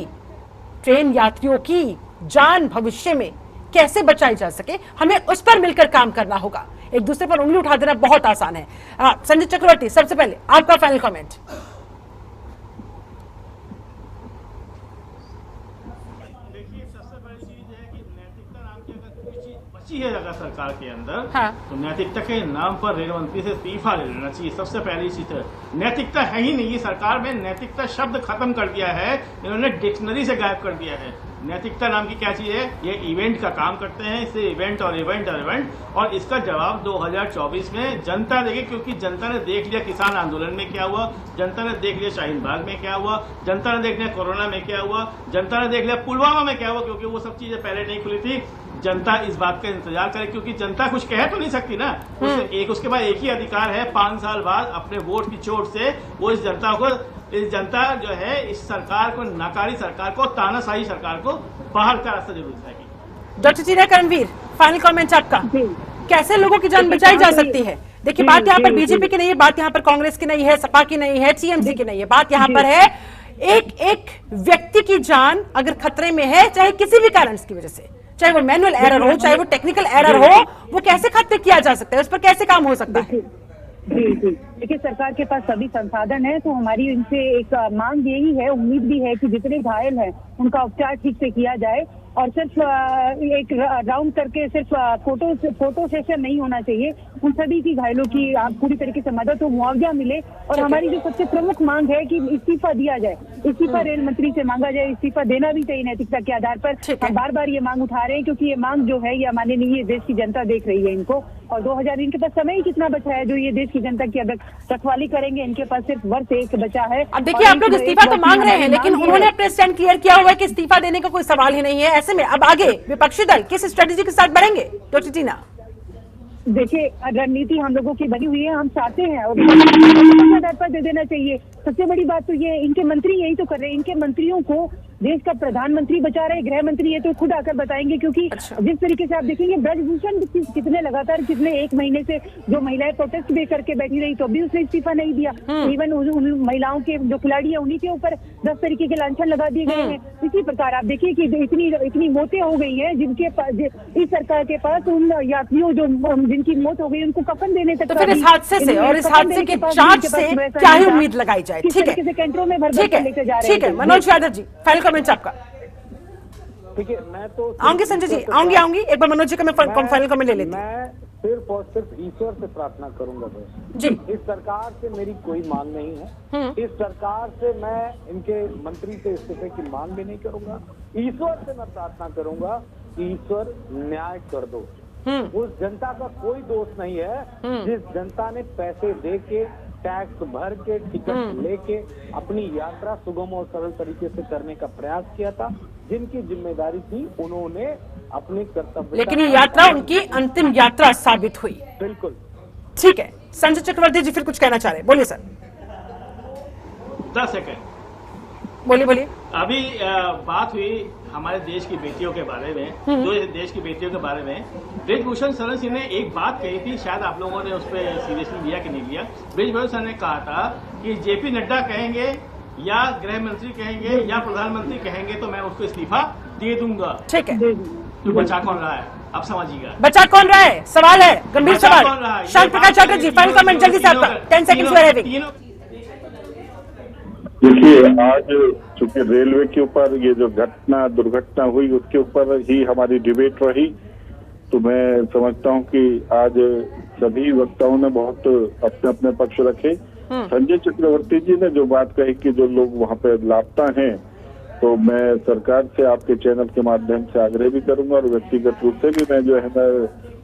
ट्रेन यात्रियों की जान भविष्य में कैसे बचाई जा सके, हमें उस पर मिलकर काम करना होगा। एक दूसरे पर उंगली उठा देना बहुत आसान है। संजय चक्रवर्ती, सबसे पहले आपका फाइनल कमेंट। देखिए, सबसे बड़ी चीज है कि नैतिकता नाम की अगर कोई चीज बची है अगर सरकार के अंदर, तो नैतिकता के नाम पर रेल मंत्री से इस्तीफा ले लेना चाहिए। सबसे पहली चीज है, नैतिकता है ही नहीं। सरकार में नैतिकता शब्द खत्म कर दिया है, इन्होंने डिक्शनरी से गायब कर दिया है। नैतिकता नाम की क्या चीज है? ये इवेंट का काम करते हैं, इससे इवेंट और इवेंट और इवेंट, और इसका जवाब 2024 में जनता देगी, क्योंकि जनता ने देख लिया किसान आंदोलन में क्या हुआ, जनता ने देख लिया शाहीन बाग में क्या हुआ, जनता ने देख लिया कोरोना में क्या हुआ, जनता ने देख लिया पुलवामा में क्या हुआ, क्योंकि वो सब चीजें पहले नहीं खुली थी। जनता इस बात का इंतजार करे, क्योंकि जनता कुछ कह तो नहीं सकती ना। उसके बाद एक ही अधिकार है, 5 साल बाद अपने वोट की चोट से वो इस जनता जो है इस सरकार को, नाकारी सरकार को, तानाशाही सरकार को बाहर का रास्ता जरूर दिखाएगी। डॉक्टर टीना करणवीर, फाइनल कमेंट आपका। कैसे लोगों की जान बचाई जा सकती है? देखिए, बात यहाँ पर बीजेपी की नहीं है, बात यहाँ पर कांग्रेस की नहीं है, सपा की नहीं है, टीएमसी की नहीं है, बात यहाँ पर है एक व्यक्ति की जान अगर खतरे में है, चाहे किसी भी कारण की वजह से, चाहे वो मैनुअल एरर हो, चाहे वो टेक्निकल एरर हो, वो कैसे खत्म किया जा सकता है, उस पर कैसे काम हो सकता है? जी जी, देखिए, सरकार के पास सभी संसाधन है, तो हमारी इनसे एक मांग यही है, उम्मीद भी है कि जितने घायल हैं उनका उपचार ठीक से किया जाए, और सिर्फ एक राउंड करके सिर्फ फोटो सेशन नहीं होना चाहिए। उन सभी की घायलों की पूरी तरीके से मदद हो, मुआवजा मिले, और हमारी जो सबसे प्रमुख मांग है कि इस्तीफा दिया जाए, इस्तीफा रेल मंत्री से मांगा जाए, इस्तीफा देना भी चाहिए नैतिकता के आधार पर। हम बार बार ये मांग उठा रहे हैं, क्योंकि ये मांग जो है ये माननीय ये देश की जनता देख रही है इनको, और 2000 इनके पास समय ही कितना बचा है जो ये देश की जनता की अगर रखवाली करेंगे। इनके पास सिर्फ वर्ष एक बचा है। अब देखिए, आप लोग इस्तीफा तो मांग रहे हैं, लेकिन उन्होंने अपने स्टैंड क्लियर किया हुआ है कि इस्तीफा देने का कोई सवाल ही नहीं है। ऐसे में अब आगे विपक्षी दल किस स्ट्रेटेजी के साथ बढ़ेंगे? डॉक्टर टीना, देखिए, रणनीति हम लोगों की बनी हुई है, हम चाहते हैं और आधार पर दे देना चाहिए। सबसे बड़ी बात तो ये, इनके मंत्री यही तो कर रहे हैं, इनके मंत्रियों को देश का प्रधानमंत्री बचा रहे, गृह मंत्री ये तो खुद आकर बताएंगे, क्योंकि जिस तरीके से आप देखेंगे ब्रजभूषण कितने लगातार कितने एक महीने से जो महिलाएं प्रोटेस्ट भी करके बैठी रही, तो अभी उसने इस्तीफा नहीं दिया। इवन उन महिलाओं के जो खिलाड़ी है उन्हीं के ऊपर 10 तरीके के लांछन लगा दिए गए हैं। इसी प्रकार आप देखिए कि इतनी मौतें हो गई हैं, जिनके पास इस सरकार के पास उन यात्रियों जो जिनकी मौत हो गई उनको कफन देने तक। तो फिर इस हादसे से और इस हादसे के जांच से क्या ही उम्मीद लगाई जाए? ठीक है, कैंटरों में भर भर लेकर जा रहे हैं। ठीक है, मनोज यादव जी, फाइनल कमेंट आपका। ठीक है, मैं तो आऊंगी संजय जी, आऊंगी एक बार मनोज जी का मैं फाइनल कमेंट ले लेती हूं। मैं सिर्फ और सिर्फ ईश्वर से प्रार्थना करूंगा बस जी। इस सरकार से मेरी कोई मांग नहीं है, इस सरकार से मैं इनके मंत्री से इस्तीफे की मांग भी नहीं करूंगा। ईश्वर से मैं प्रार्थना करूंगा कि ईश्वर न्याय कर दो। उस जनता का कोई दोष नहीं है जिस जनता ने पैसे दे के, टैक्स भर के, टिकट लेके अपनी यात्रा सुगम और सरल तरीके से करने का प्रयास किया था। जिनकी जिम्मेदारी थी उन्होंने अपने कर्तव्य, लेकिन ये यात्रा उनकी अंतिम यात्रा साबित हुई। बिल्कुल ठीक है, संजय चक्रवर्ती जी फिर कुछ कहना चाह रहे हैं, बोलिए सर। 10 सेकंड बोलिए। अभी बात हुई हमारे देश की बेटियों के बारे में, जो देश की बेटियों के बारे में ब्रिजभूषण शरण सिंह ने एक बात कही थी, शायद आप लोगों ने उस पर सीरियसली लिया कि नहीं लिया। ब्रिजभूषण सर ने कहा था कि जेपी नड्डा कहेंगे या गृह मंत्री कहेंगे या प्रधानमंत्री कहेंगे तो मैं उसको इस्तीफा दे दूंगा। ठीक है, तो बचा कौन रहा है अब समझिएगा, बचा कौन रहा है? सवाल है, गंभीर सवाल। शांत प्रकाश चटर्जी, फाइनल कमेंट जल्दी से आपका, 10 सेकंड्स। देखिए, आज चूंकि रेलवे के ऊपर ये जो दुर्घटना हुई उसके ऊपर ही हमारी डिबेट रही, तो मैं समझता हूं कि आज सभी वक्ताओं ने बहुत अपने अपने पक्ष रखे। संजय चक्रवर्ती जी ने जो बात कही कि जो लोग वहां पे लापता हैं, तो मैं सरकार से आपके चैनल के माध्यम से आग्रह भी करूंगा और व्यक्तिगत रूप से भी मैं जो है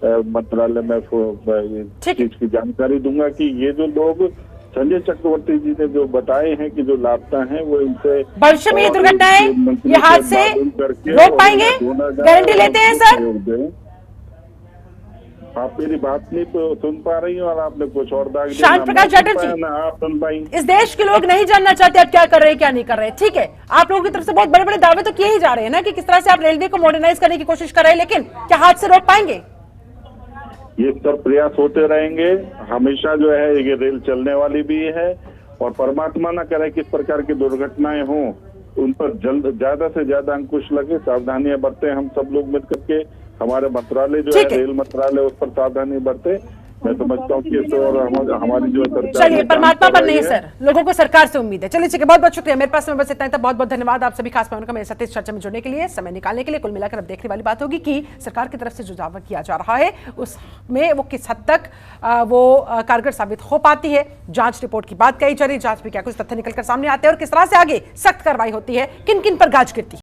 मंत्रालय में इस चीज की जानकारी दूंगा कि ये जो लोग संजय चक्रवर्ती जी ने जो बताए हैं कि जो लापता हैं वो इनसे भविष्य में ये दुर्घटनाएं ये हादसे रोक पाएंगे, गारंटी लेते हैं सर? आप मेरी बात नहीं तो सुन पा रही हैं और आपने कुछ और दाग दिया। शांत प्रकाश चटर्जी, आप सुन पाई? इस देश के लोग नहीं जानना चाहते आप क्या कर रहे हैं क्या नहीं कर रहे हैं। ठीक है, आप लोगों की तरफ से बहुत बड़े बड़े दावे तो किए ही जा रहे हैं ना कि किस तरह से आप रेलवे को मॉडर्नाइज करने की कोशिश कर रहे हैं, लेकिन क्या हादसे रोक पाएंगे? ये सब प्रयास होते रहेंगे हमेशा। जो है ये रेल चलने वाली भी है और परमात्मा ना करे किस प्रकार की दुर्घटनाएं हों, उन पर जल्द ज्यादा से ज्यादा अंकुश लगे, सावधानियां बरते। हम सब लोग मिल करके, हमारे मंत्रालय जो है रेल मंत्रालय, उस पर सावधानी बरते। मैं समझता हूँ कि तो और हमारी जो सरकार, चलिए परमात्मा पर नहीं सर, लोगों को सरकार से उम्मीद है। चलिए ठीक है, बहुत बहुत शुक्रिया। मेरे पास में बस इतना ही था। बहुत बहुत धन्यवाद आप सभी खास मेहमानों का मेरे साथ इस चर्चा में जुड़ने के लिए, समय निकालने के लिए। कुल मिलाकर अब देखने वाली बात होगी कि सरकार की तरफ से जो दावा किया जा रहा है उसमें वो किस हद तक वो कारगर साबित हो पाती है। जांच रिपोर्ट की बात कही जा रही है, जांच में क्या कुछ तथ्य निकलकर सामने आते हैं और किस तरह से आगे सख्त कार्रवाई होती है, किन किन पर गाज गिरती है।